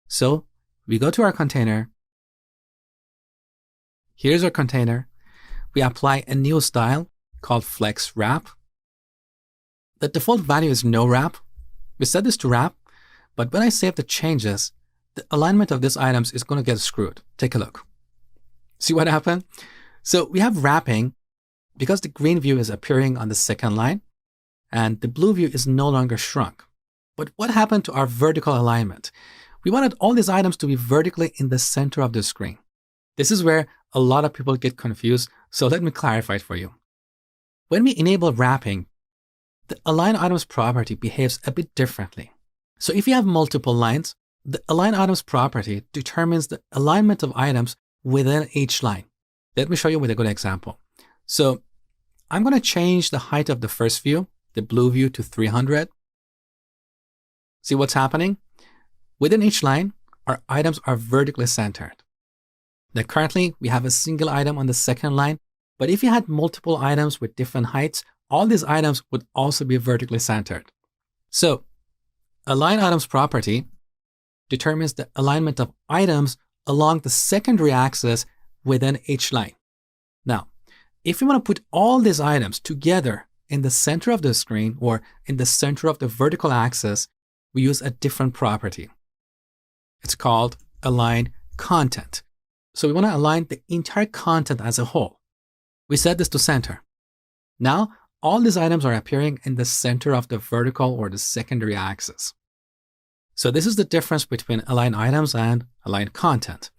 A: So we go to our container. Here's our container. We apply a new style called flex wrap. The default value is no wrap. We set this to wrap, but when I save the changes, the alignment of these items is going to get screwed. Take a look. See what happened? So we have wrapping because the green view is appearing on the second line and the blue view is no longer shrunk. But what happened to our vertical alignment? We wanted all these items to be vertically in the center of the screen. This is where a lot of people get confused, so let me clarify it for you. When we enable wrapping, the align items property behaves a bit differently. So if you have multiple lines, the align items property determines the alignment of items within each line. Let me show you with a good example. So I'm going to change the height of the first view, the blue view, to 300. See what's happening? Within each line, our items are vertically centered. Now currently, we have a single item on the second line, but if you had multiple items with different heights, all these items would also be vertically centered. So align items property determines the alignment of items along the secondary axis within each line. Now, if you want to put all these items together in the center of the screen or in the center of the vertical axis, we use a different property. It's called align content. So we want to align the entire content as a whole. We set this to center. Now, all these items are appearing in the center of the vertical or the secondary axis. So this is the difference between align items and align content.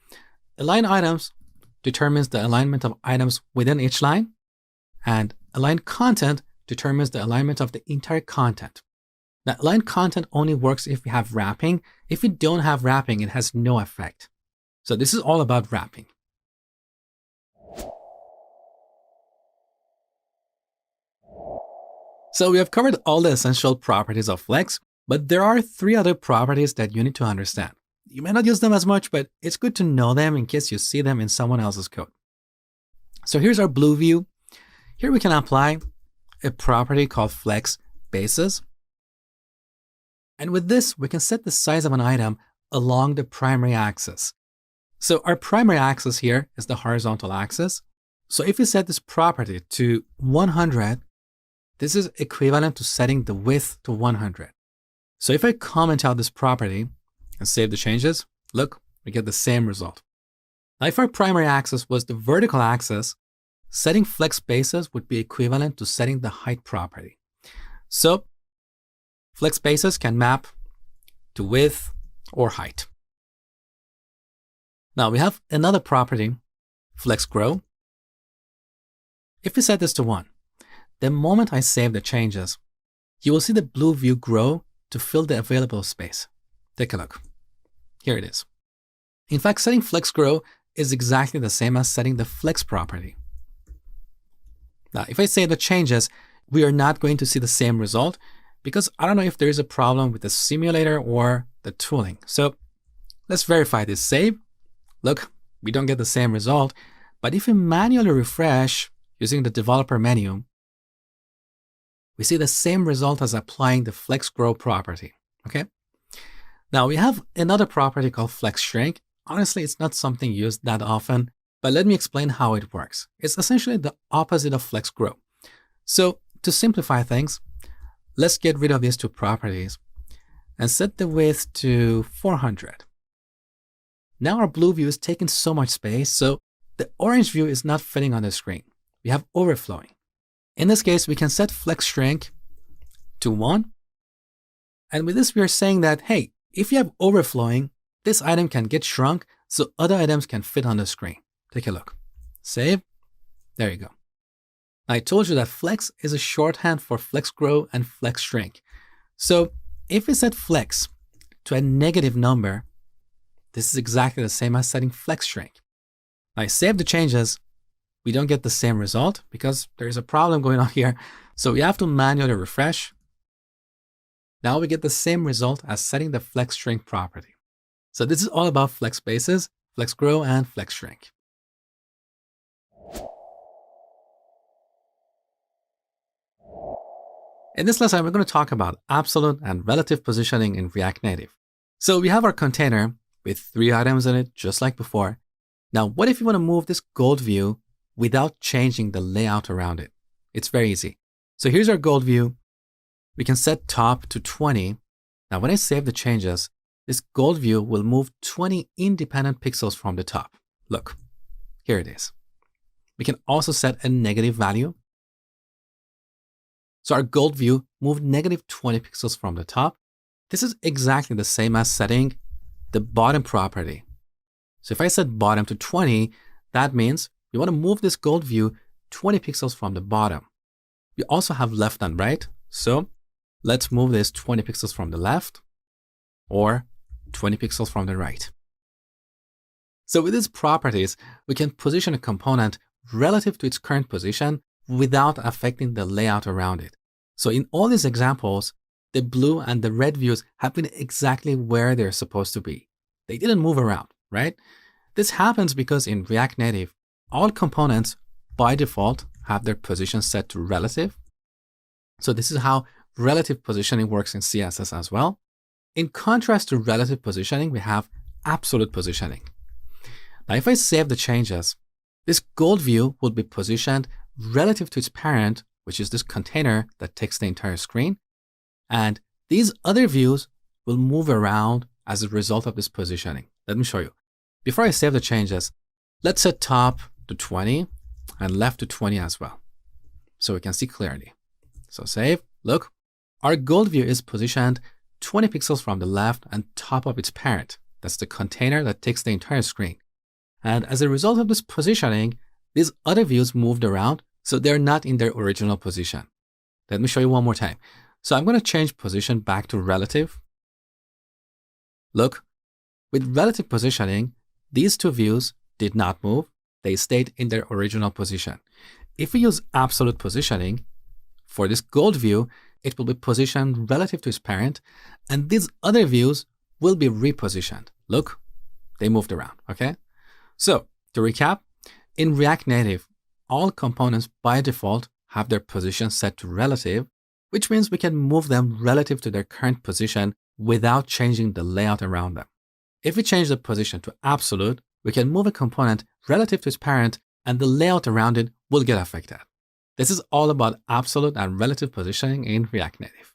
A: Align items determines the alignment of items within each line, and align content determines the alignment of the entire content. Now, align content only works if we have wrapping. If we don't have wrapping, it has no effect. So this is all about wrapping. So we have covered all the essential properties of flex, but there are 3 other properties that you need to understand. You may not use them as much, but it's good to know them in case you see them in someone else's code. So here's our blue view. Here we can apply a property called flex basis. And with this, we can set the size of an item along the primary axis. So our primary axis here is the horizontal axis. So if we set this property to 100, this is equivalent to setting the width to 100. So if I comment out this property and save the changes, look, we get the same result. Now, if our primary axis was the vertical axis, setting flex basis would be equivalent to setting the height property. So flex basis can map to width or height. Now we have another property, flex grow. If we set this to 1, the moment I save the changes, you will see the blue view grow to fill the available space. Take a look. Here it is. In fact, setting flex grow is exactly the same as setting the flex property. Now, if I save the changes, we are not going to see the same result because I don't know if there is a problem with the simulator or the tooling. So let's verify this save. Look, we don't get the same result, but if we manually refresh using the developer menu, we see the same result as applying the flex grow property, okay? Now we have another property called flex shrink. Honestly, it's not something used that often, but let me explain how it works. It's essentially the opposite of flex grow. So to simplify things, let's get rid of these 2 properties and set the width to 400. Now our blue view is taking so much space, so the orange view is not fitting on the screen. We have overflowing. In this case, we can set flex shrink to 1. And with this, we are saying that, hey, if you have overflowing, this item can get shrunk so other items can fit on the screen. Take a look. Save. There you go. I told you that flex is a shorthand for flex grow and flex shrink. So if we set flex to a negative number, this is exactly the same as setting flex shrink. I save the changes. We don't get the same result because there is a problem going on here. So we have to manually refresh. Now we get the same result as setting the flex shrink property. So this is all about flex basis, flex grow, and flex shrink. In this lesson, we're going to talk about absolute and relative positioning in React Native. So we have our container with 3 items in it, just like before. Now, what if you want to move this gold view without changing the layout around it? It's very easy. So here's our gold view. We can set top to 20. Now, when I save the changes, this gold view will move 20 independent pixels from the top. Look, here it is. We can also set a negative value. So our gold view moved negative 20 pixels from the top. This is exactly the same as setting the bottom property. So if I set bottom to 20, that means we want to move this gold view 20 pixels from the bottom. We also have left and right. So let's move this 20 pixels from the left or 20 pixels from the right. So with these properties, we can position a component relative to its current position without affecting the layout around it. So in all these examples, the blue and the red views have been exactly where they're supposed to be. They didn't move around, right? This happens because in React Native, all components by default have their position set to relative. So this is how relative positioning works in CSS as well. In contrast to relative positioning, we have absolute positioning. Now, if I save the changes, this gold view will be positioned relative to its parent, which is this container that takes the entire screen. And these other views will move around as a result of this positioning. Let me show you. Before I save the changes, let's set top to 20 and left to 20 as well, so we can see clearly. So save. Look, our gold view is positioned 20 pixels from the left and top of its parent. That's the container that takes the entire screen. And as a result of this positioning, these other views moved around, so they're not in their original position. Let me show you one more time. So I'm going to change position back to relative. Look, with relative positioning, these two views did not move. They stayed in their original position. If we use absolute positioning, for this gold view, it will be positioned relative to its parent, and these other views will be repositioned. Look, they moved around, okay? So, to recap, in React Native, all components by default have their position set to relative, which means we can move them relative to their current position without changing the layout around them. If we change the position to absolute, we can move a component relative to its parent and the layout around it will get affected. This is all about absolute and relative positioning in React Native.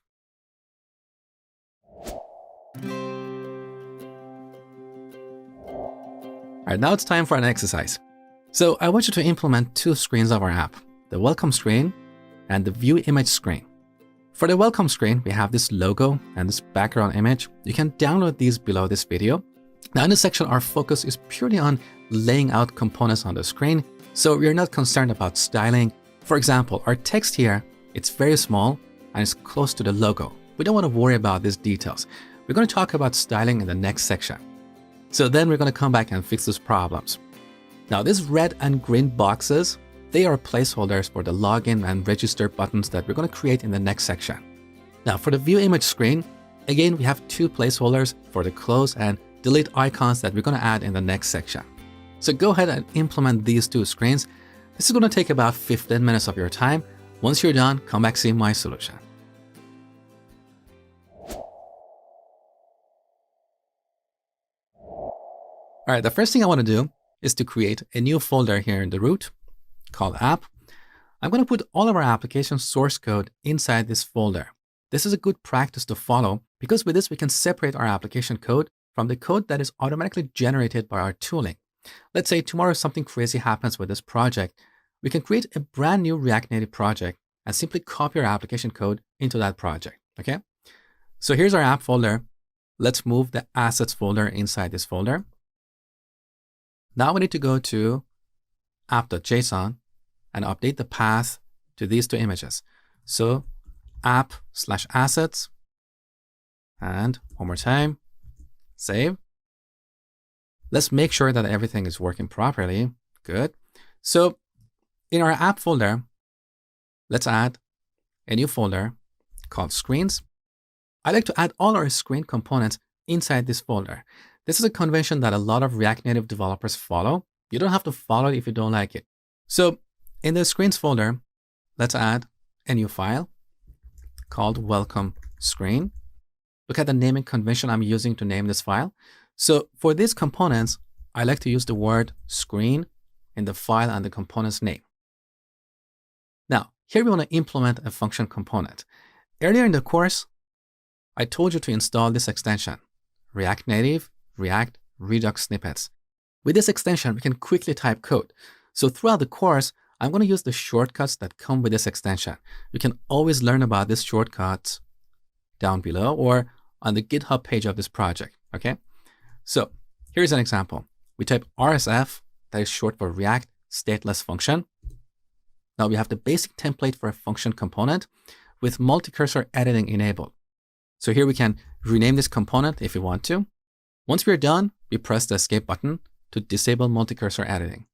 A: All right, now it's time for an exercise. So I want you to implement two screens of our app, the welcome screen and the view image screen. For the welcome screen, we have this logo and this background image. You can download these below this video. Now in this section, our focus is purely on laying out components on the screen, so we're not concerned about styling. For example, our text here, it's very small and it's close to the logo. We don't want to worry about these details. We're going to talk about styling in the next section. So then we're going to come back and fix those problems. Now these red and green boxes, they are placeholders for the login and register buttons that we're going to create in the next section. Now for the view image screen, again, we have two placeholders for the close and delete icons that we're going to add in the next section. So go ahead and implement these two screens. This is going to take about 15 minutes of your time. Once you're done, come back see my solution. All right, the first thing I want to do is to create a new folder here in the root called app. I'm going to put all of our application source code inside this folder. This is a good practice to follow because with this, we can separate our application code from the code that is automatically generated by our tooling. Let's say tomorrow something crazy happens with this project. We can create a brand new React Native project and simply copy our application code into that project, okay? So here's our app folder. Let's move the assets folder inside this folder. Now we need to go to app.json and update the path to these two images. So app/assets, and one more time, save. Let's make sure that everything is working properly. Good. So in our app folder, let's add a new folder called screens. I like to add all our screen components inside this folder. This is a convention that a lot of React Native developers follow. You don't have to follow it if you don't like it. So in the screens folder, let's add a new file called welcome screen. Look at the naming convention I'm using to name this file. So for these components, I like to use the word screen in the file and the component's name. Now, here we want to implement a function component. Earlier in the course, I told you to install this extension, React Native React Redux Snippets. With this extension, we can quickly type code. So throughout the course, I'm going to use the shortcuts that come with this extension. You can always learn about these shortcuts down below or on the GitHub page of this project, okay? So here's an example. We type RSF, that is short for React Stateless Function. Now we have the basic template for a function component with multi-cursor editing enabled. So here we can rename this component if we want to. Once we're done, we press the escape button to disable multi-cursor editing.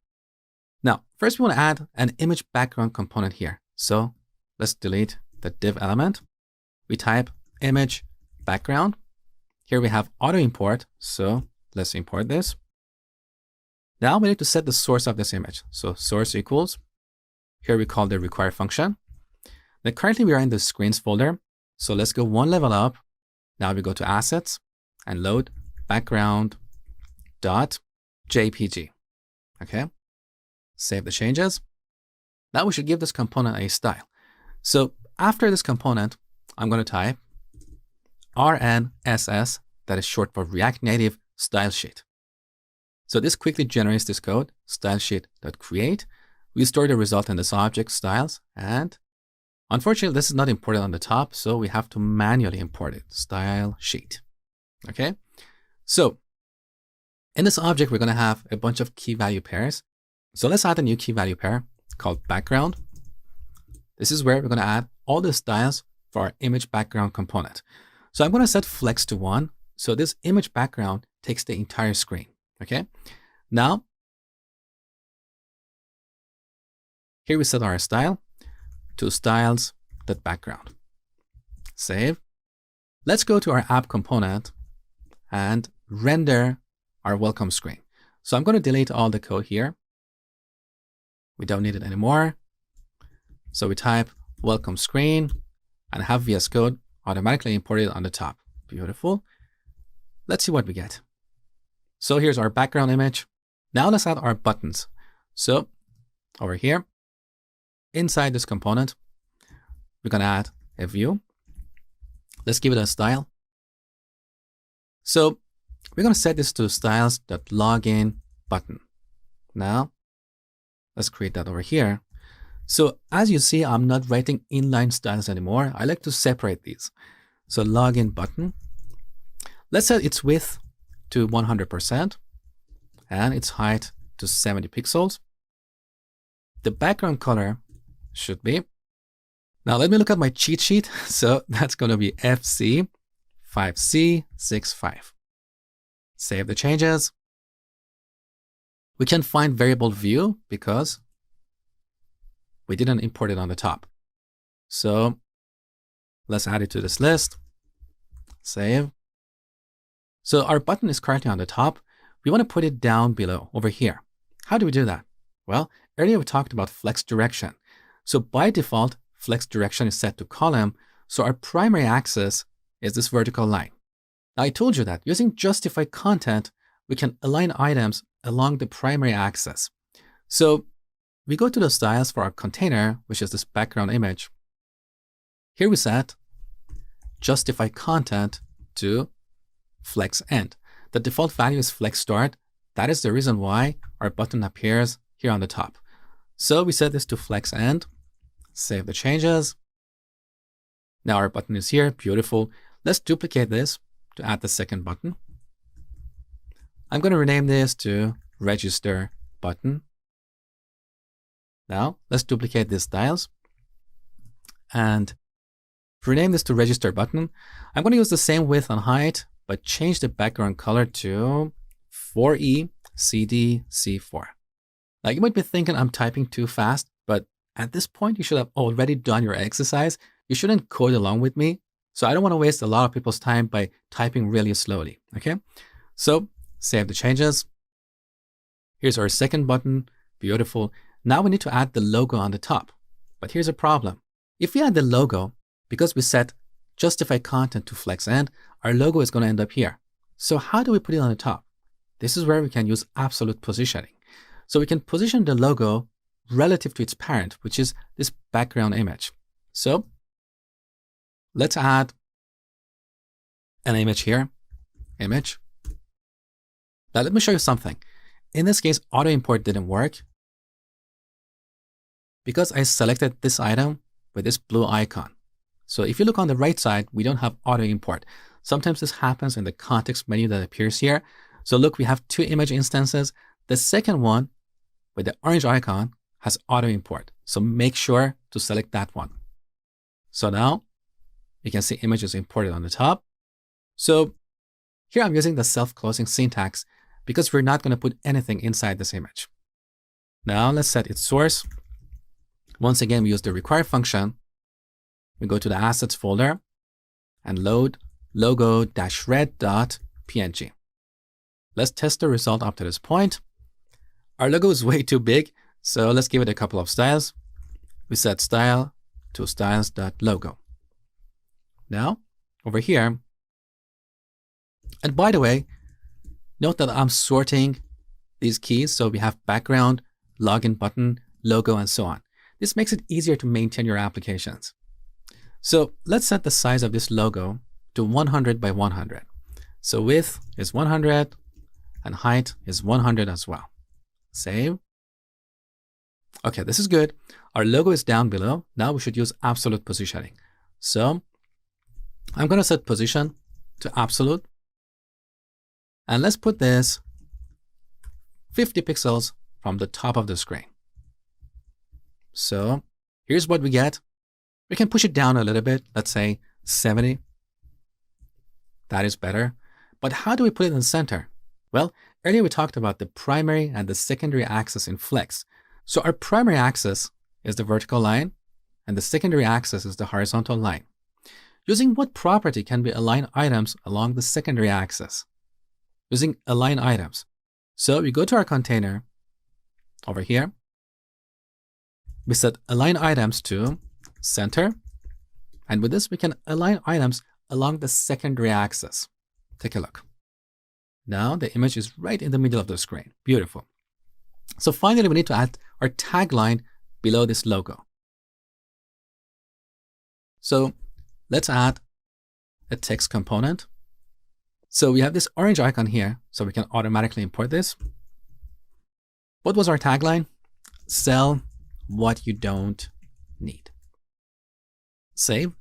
A: Now, first we want to add an image background component here. So let's delete the div element. We type image background. Here we have auto import. So let's import this. Now we need to set the source of this image. So source equals, here we call the require function. Now currently we are in the screens folder. So let's go one level up. Now we go to assets and load background.jpg. Okay. Save the changes. Now we should give this component a style. So after this component, I'm going to type RNSS, that is short for React Native Style Sheet. So this quickly generates this code, stylesheet.create. We store the result in this object styles, and Unfortunately, this is not imported on the top, so we have to manually import it. Style sheet. Okay. So in this object, we're going to have a bunch of key value pairs. So let's add a new key value pair called background. This is where we're going to add all the styles for our image background component. So I'm going to set flex to 1. So this image background takes the entire screen. Okay. Now, here we set our style to styles.background. Save. Let's go to our app component and render our welcome screen. So I'm going to delete all the code here. We don't need it anymore. So we type welcome screen and have VS Code automatically imported on the top. Beautiful. Let's see what we get. So here's our background image. Now let's add our buttons. So over here, inside this component, we're going to add a view. Let's give it a style. So we're going to set this to styles.login button. Now, let's create that over here. So as you see, I'm not writing inline styles anymore. I like to separate these. So login button. Let's set its width to 100% and its height to 70 pixels. The background color should be. Now let me look at my cheat sheet. So that's going to be FC5C65. Save the changes. We can find variable view because we didn't import it on the top. So let's add it to this list. Save. So our button is currently on the top. We want to put it down below over here. How do we do that? Well, earlier we talked about flex direction. So by default, flex direction is set to column. So our primary axis is this vertical line. Now I told you that using justify content, we can align items along the primary axis. So we go to the styles for our container, which is this background image. Here we set justify content to flex end. The default value is flex start. That is the reason why our button appears here on the top. So we set this to flex end. Save the changes. Now our button is here. Beautiful. Let's duplicate this to add the second button. I'm going to rename this to register button. Now let's duplicate these styles and rename this to register button. I'm going to use the same width and height, but change the background color to 4ECDC4. Now you might be thinking I'm typing too fast, but at this point you should have already done your exercise. You shouldn't code along with me. So I don't want to waste a lot of people's time by typing really slowly. Okay. So save the changes. Here's our second button. Beautiful. Now we need to add the logo on the top. But here's a problem. If we add the logo, because we set justify content to flex end, our logo is going to end up here. So how do we put it on the top? This is where we can use absolute positioning. So we can position the logo relative to its parent, which is this background image. So let's add an image here. Image. Now let me show you something. In this case, auto import didn't work because I selected this item with this blue icon. So if you look on the right side, we don't have auto import. Sometimes this happens in the context menu that appears here. So look, we have two image instances. The second one with the orange icon has auto import. So make sure to select that one. So now you can see image is imported on the top. So here I'm using the self-closing syntax because we're not going to put anything inside this image. Now let's set its source. Once again, we use the require function. We go to the assets folder and load logo-red.png. Let's test the result up to this point. Our logo is way too big, so let's give it a couple of styles. We set style to styles.logo. Now, over here, and by the way, note that I'm sorting these keys. So we have background, login button, logo, and so on. This makes it easier to maintain your applications. So let's set the size of this logo to 100 by 100. So width is 100 and height is 100 as well. Save. Okay, this is good. Our logo is down below. Now we should use absolute positioning. So I'm going to set position to absolute. And let's put this 50 pixels from the top of the screen. So here's what we get. We can push it down a little bit. Let's say 70. That is better. But how do we put it in the center? Well, earlier we talked about the primary and the secondary axis in Flex. So our primary axis is the vertical line, and the secondary axis is the horizontal line. Using what property can we align items along the secondary axis? Using align items. So we go to our container over here. We set align items to center. And with this, we can align items along the secondary axis. Take a look. Now the image is right in the middle of the screen. Beautiful. So finally, we need to add our tagline below this logo. So let's add a text component. So we have this orange icon here, so we can automatically import this. What was our tagline? Sell what you don't need. Save.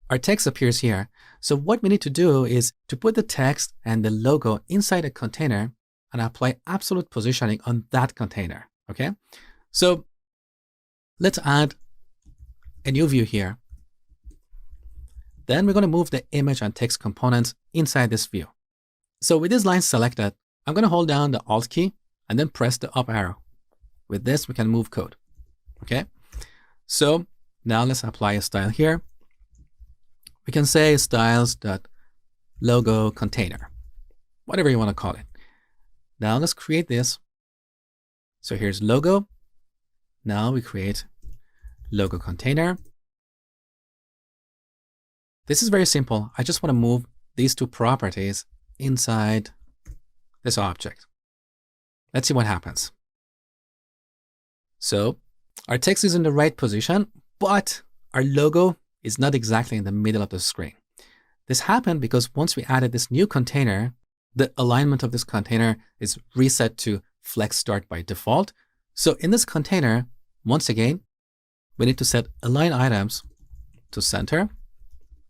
A: Our text appears here. So what we need to do is to put the text and the logo inside a container and apply absolute positioning on that container. Okay. So let's add a new view here. Then we're going to move the image and text components inside this view. So with these lines selected, I'm going to hold down the Alt key and then press the up arrow. With this, we can move code. Okay. So now let's apply a style here. We can say styles.logo container, whatever you want to call it. Now let's create this. So here's logo. Now we create logo container. This is very simple. I just want to move these two properties inside this object. Let's see what happens. So our text is in the right position, but our logo is not exactly in the middle of the screen. This happened because once we added this new container, the alignment of this container is reset to Flex Start by default. So in this container, once again, we need to set align items to center,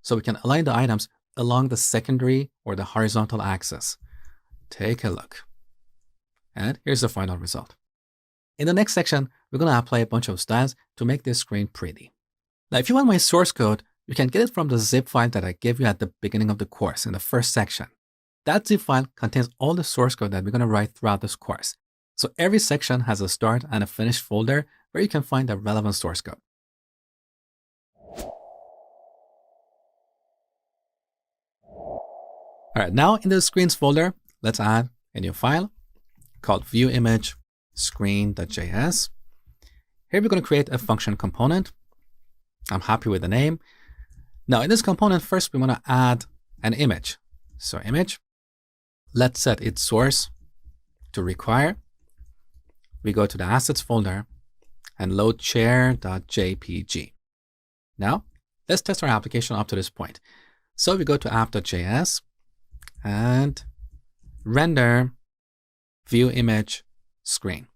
A: so we can align the items along the secondary or the horizontal axis. Take a look. And here's the final result. In the next section, we're going to apply a bunch of styles to make this screen pretty. Now, if you want my source code, you can get it from the zip file that I gave you at the beginning of the course in the first section. That zip file contains all the source code that we're going to write throughout this course. So every section has a start and a finish folder where you can find the relevant source code. All right, now in the screens folder, let's add a new file called viewImage screen.js. Here we're going to create a function component. I'm happy with the name. Now in this component, first we want to add an image. So image, let's set its source to require. We go to the assets folder and load chair.jpg. Now let's test our application up to this point. So we go to app.js and render view image screen.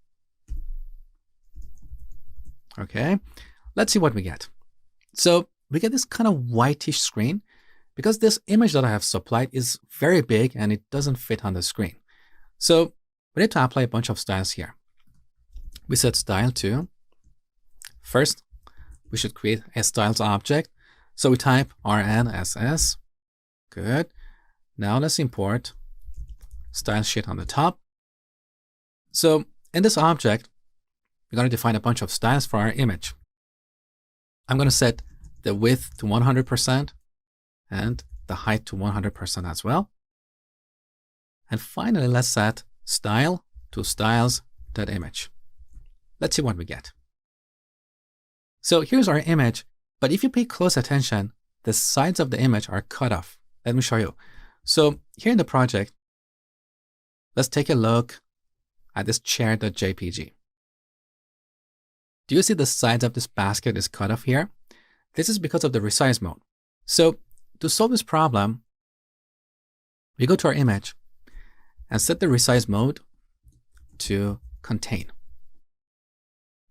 A: Okay, let's see what we get. So we get this kind of whitish screen because this image that I have supplied is very big and it doesn't fit on the screen. So we need to apply a bunch of styles here. We set style to, first, we should create a styles object. So we type rnss. Good. Now let's import style sheet on the top. So in this object, we're going to define a bunch of styles for our image. I'm going to set the width to 100% and the height to 100% as well. And finally, let's set style to styles.image. Let's see what we get. So here's our image, but if you pay close attention, the sides of the image are cut off. Let me show you. So here in the project, let's take a look at this chair.jpg. Do you see the sides of this basket is cut off here? This is because of the resize mode. So to solve this problem, we go to our image and set the resize mode to contain.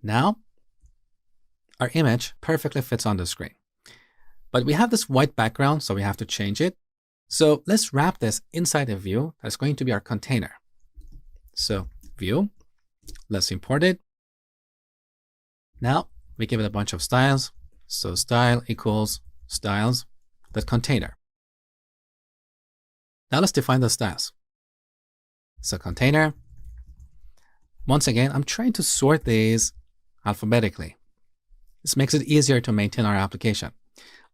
A: Now, our image perfectly fits on the screen. But we have this white background, so we have to change it. So let's wrap this inside a view that's going to be our container. So view, let's import it. Now we give it a bunch of styles. So style equals styles.container. Now let's define the styles. So container. Once again, I'm trying to sort these alphabetically. This makes it easier to maintain our application.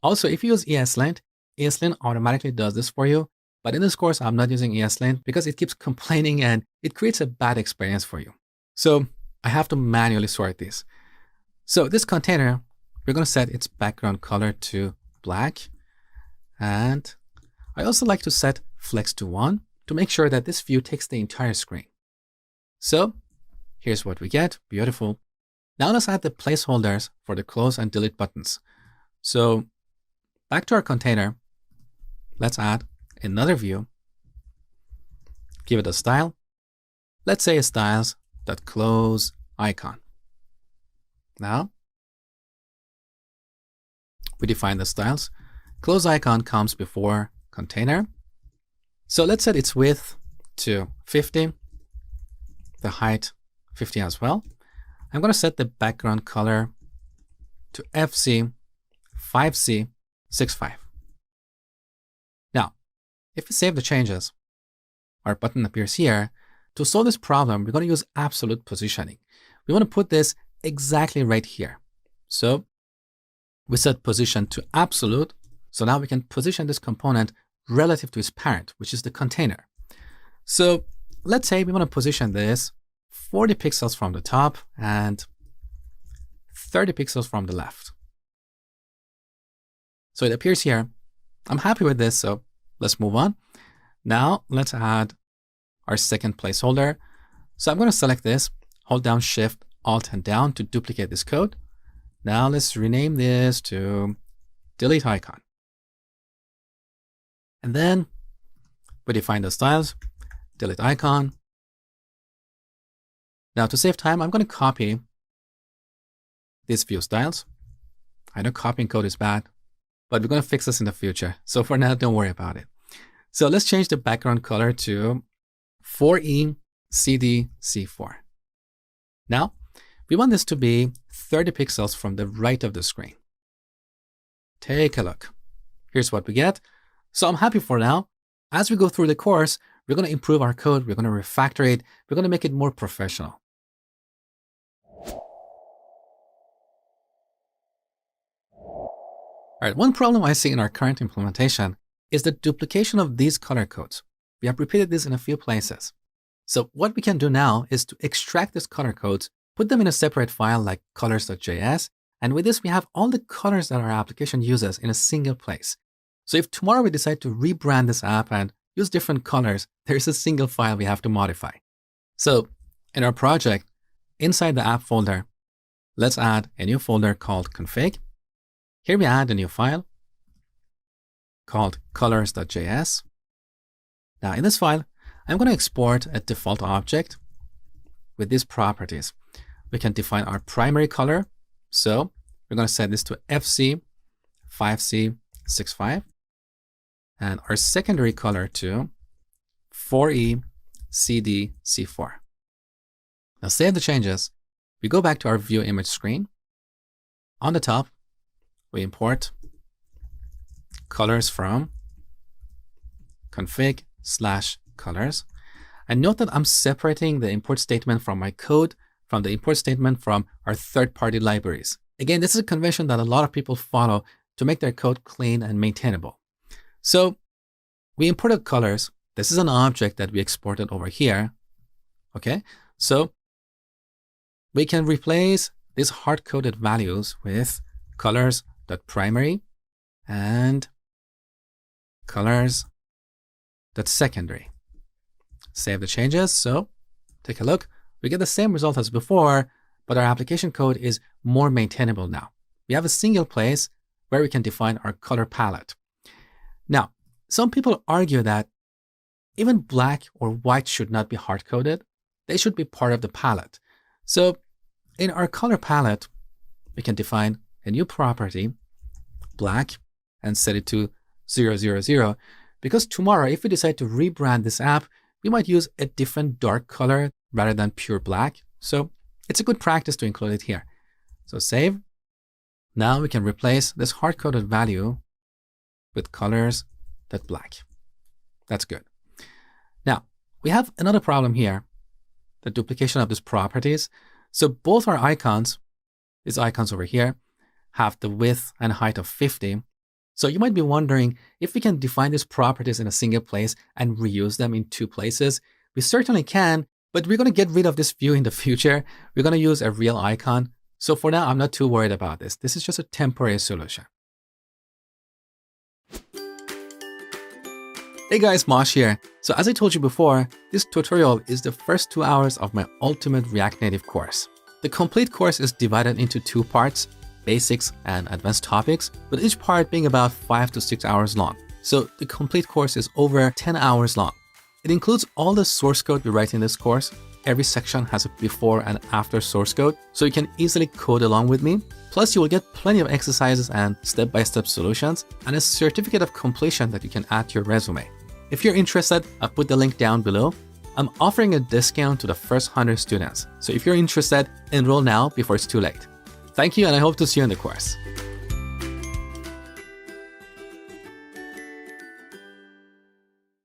A: Also, if you use ESLint, ESLint automatically does this for you. But in this course, I'm not using ESLint because it keeps complaining and it creates a bad experience for you. So I have to manually sort these. So this container, we're going to set its background color to black. And I also like to set flex to 1 to make sure that this view takes the entire screen. So here's what we get. Beautiful. Now let's add the placeholders for the close and delete buttons. So back to our container, let's add another view. Give it a style. Let's say styles.close icon. Now we define the styles. Close icon comes before container. So let's set its width to 50, the height 50 as well. I'm going to set the background color to FC 5C65. Now, if we save the changes, our button appears here. To solve this problem, we're going to use absolute positioning. We want to put this exactly right here. So we set position to absolute. So now we can position this component relative to its parent, which is the container. So let's say we want to position this 40 pixels from the top and 30 pixels from the left. So it appears here. I'm happy with this, so let's move on. Now let's add our second placeholder. So I'm going to select this, hold down Shift, Alt, and down to duplicate this code. Now let's rename this to delete icon. And then we define the styles, delete icon. Now to save time, I'm going to copy these few styles. I know copying code is bad, but we're going to fix this in the future. So for now, don't worry about it. So let's change the background color to 4E-CD-C4. Now, we want this to be 30 pixels from the right of the screen. Take a look. Here's what we get. So I'm happy for now. As we go through the course, we're going to improve our code. We're going to refactor it. We're going to make it more professional. All right, one problem I see in our current implementation is the duplication of these color codes. We have repeated this in a few places. So what we can do now is to extract these color codes, put them in a separate file like colors.js, and with this, we have all the colors that our application uses in a single place. So if tomorrow we decide to rebrand this app and use different colors, there's a single file we have to modify. So in our project, inside the app folder, let's add a new folder called config. Here we add a new file called colors.js. Now in this file, I'm going to export a default object with these properties. We can define our primary color. So we're going to set this to FC 5C65 and our secondary color to 4E-CD-C4. Now save the changes. We go back to our view image screen. On the top, we import colors from config/colors. And note that I'm separating the import statement from my code from the import statement from our third-party libraries. Again, this is a convention that a lot of people follow to make their code clean and maintainable. So we imported colors. This is an object that we exported over here. Okay, so we can replace these hard-coded values with colors.primary and colors.secondary. Save the changes. So take a look. We get the same result as before, but our application code is more maintainable now. We have a single place where we can define our color palette. Now, some people argue that even black or white should not be hard-coded. They should be part of the palette. So In our color palette, we can define a new property, black, and set it to 000, because tomorrow, if we decide to rebrand this app, we might use a different dark color rather than pure black. So it's a good practice to include it here. So save. Now we can replace this hard-coded value with colors.black. That's good. Now, we have another problem here, the duplication of these properties. So both our icons, these icons over here, have the width and height of 50. So you might be wondering if we can define these properties in a single place and reuse them in two places. We certainly can, but we're going to get rid of this view in the future. We're going to use a real icon. So for now, I'm not too worried about this. This is just a temporary solution. Hey guys, Mosh here. So as I told you before, this tutorial is the first 2 hours of my Ultimate React Native course. The complete course is divided into 2 parts, basics and advanced topics, but each part being about 5 to 6 hours long. So the complete course is over 10 hours long. It includes all the source code we write in this course. Every section has a before and after source code, so you can easily code along with me. Plus, you will get plenty of exercises and step-by-step solutions, and a certificate of completion that you can add to your resume. If you're interested, I'll put the link down below. I'm offering a discount to the first 100 students. So if you're interested, enroll now before it's too late. Thank you, and I hope to see you in the course.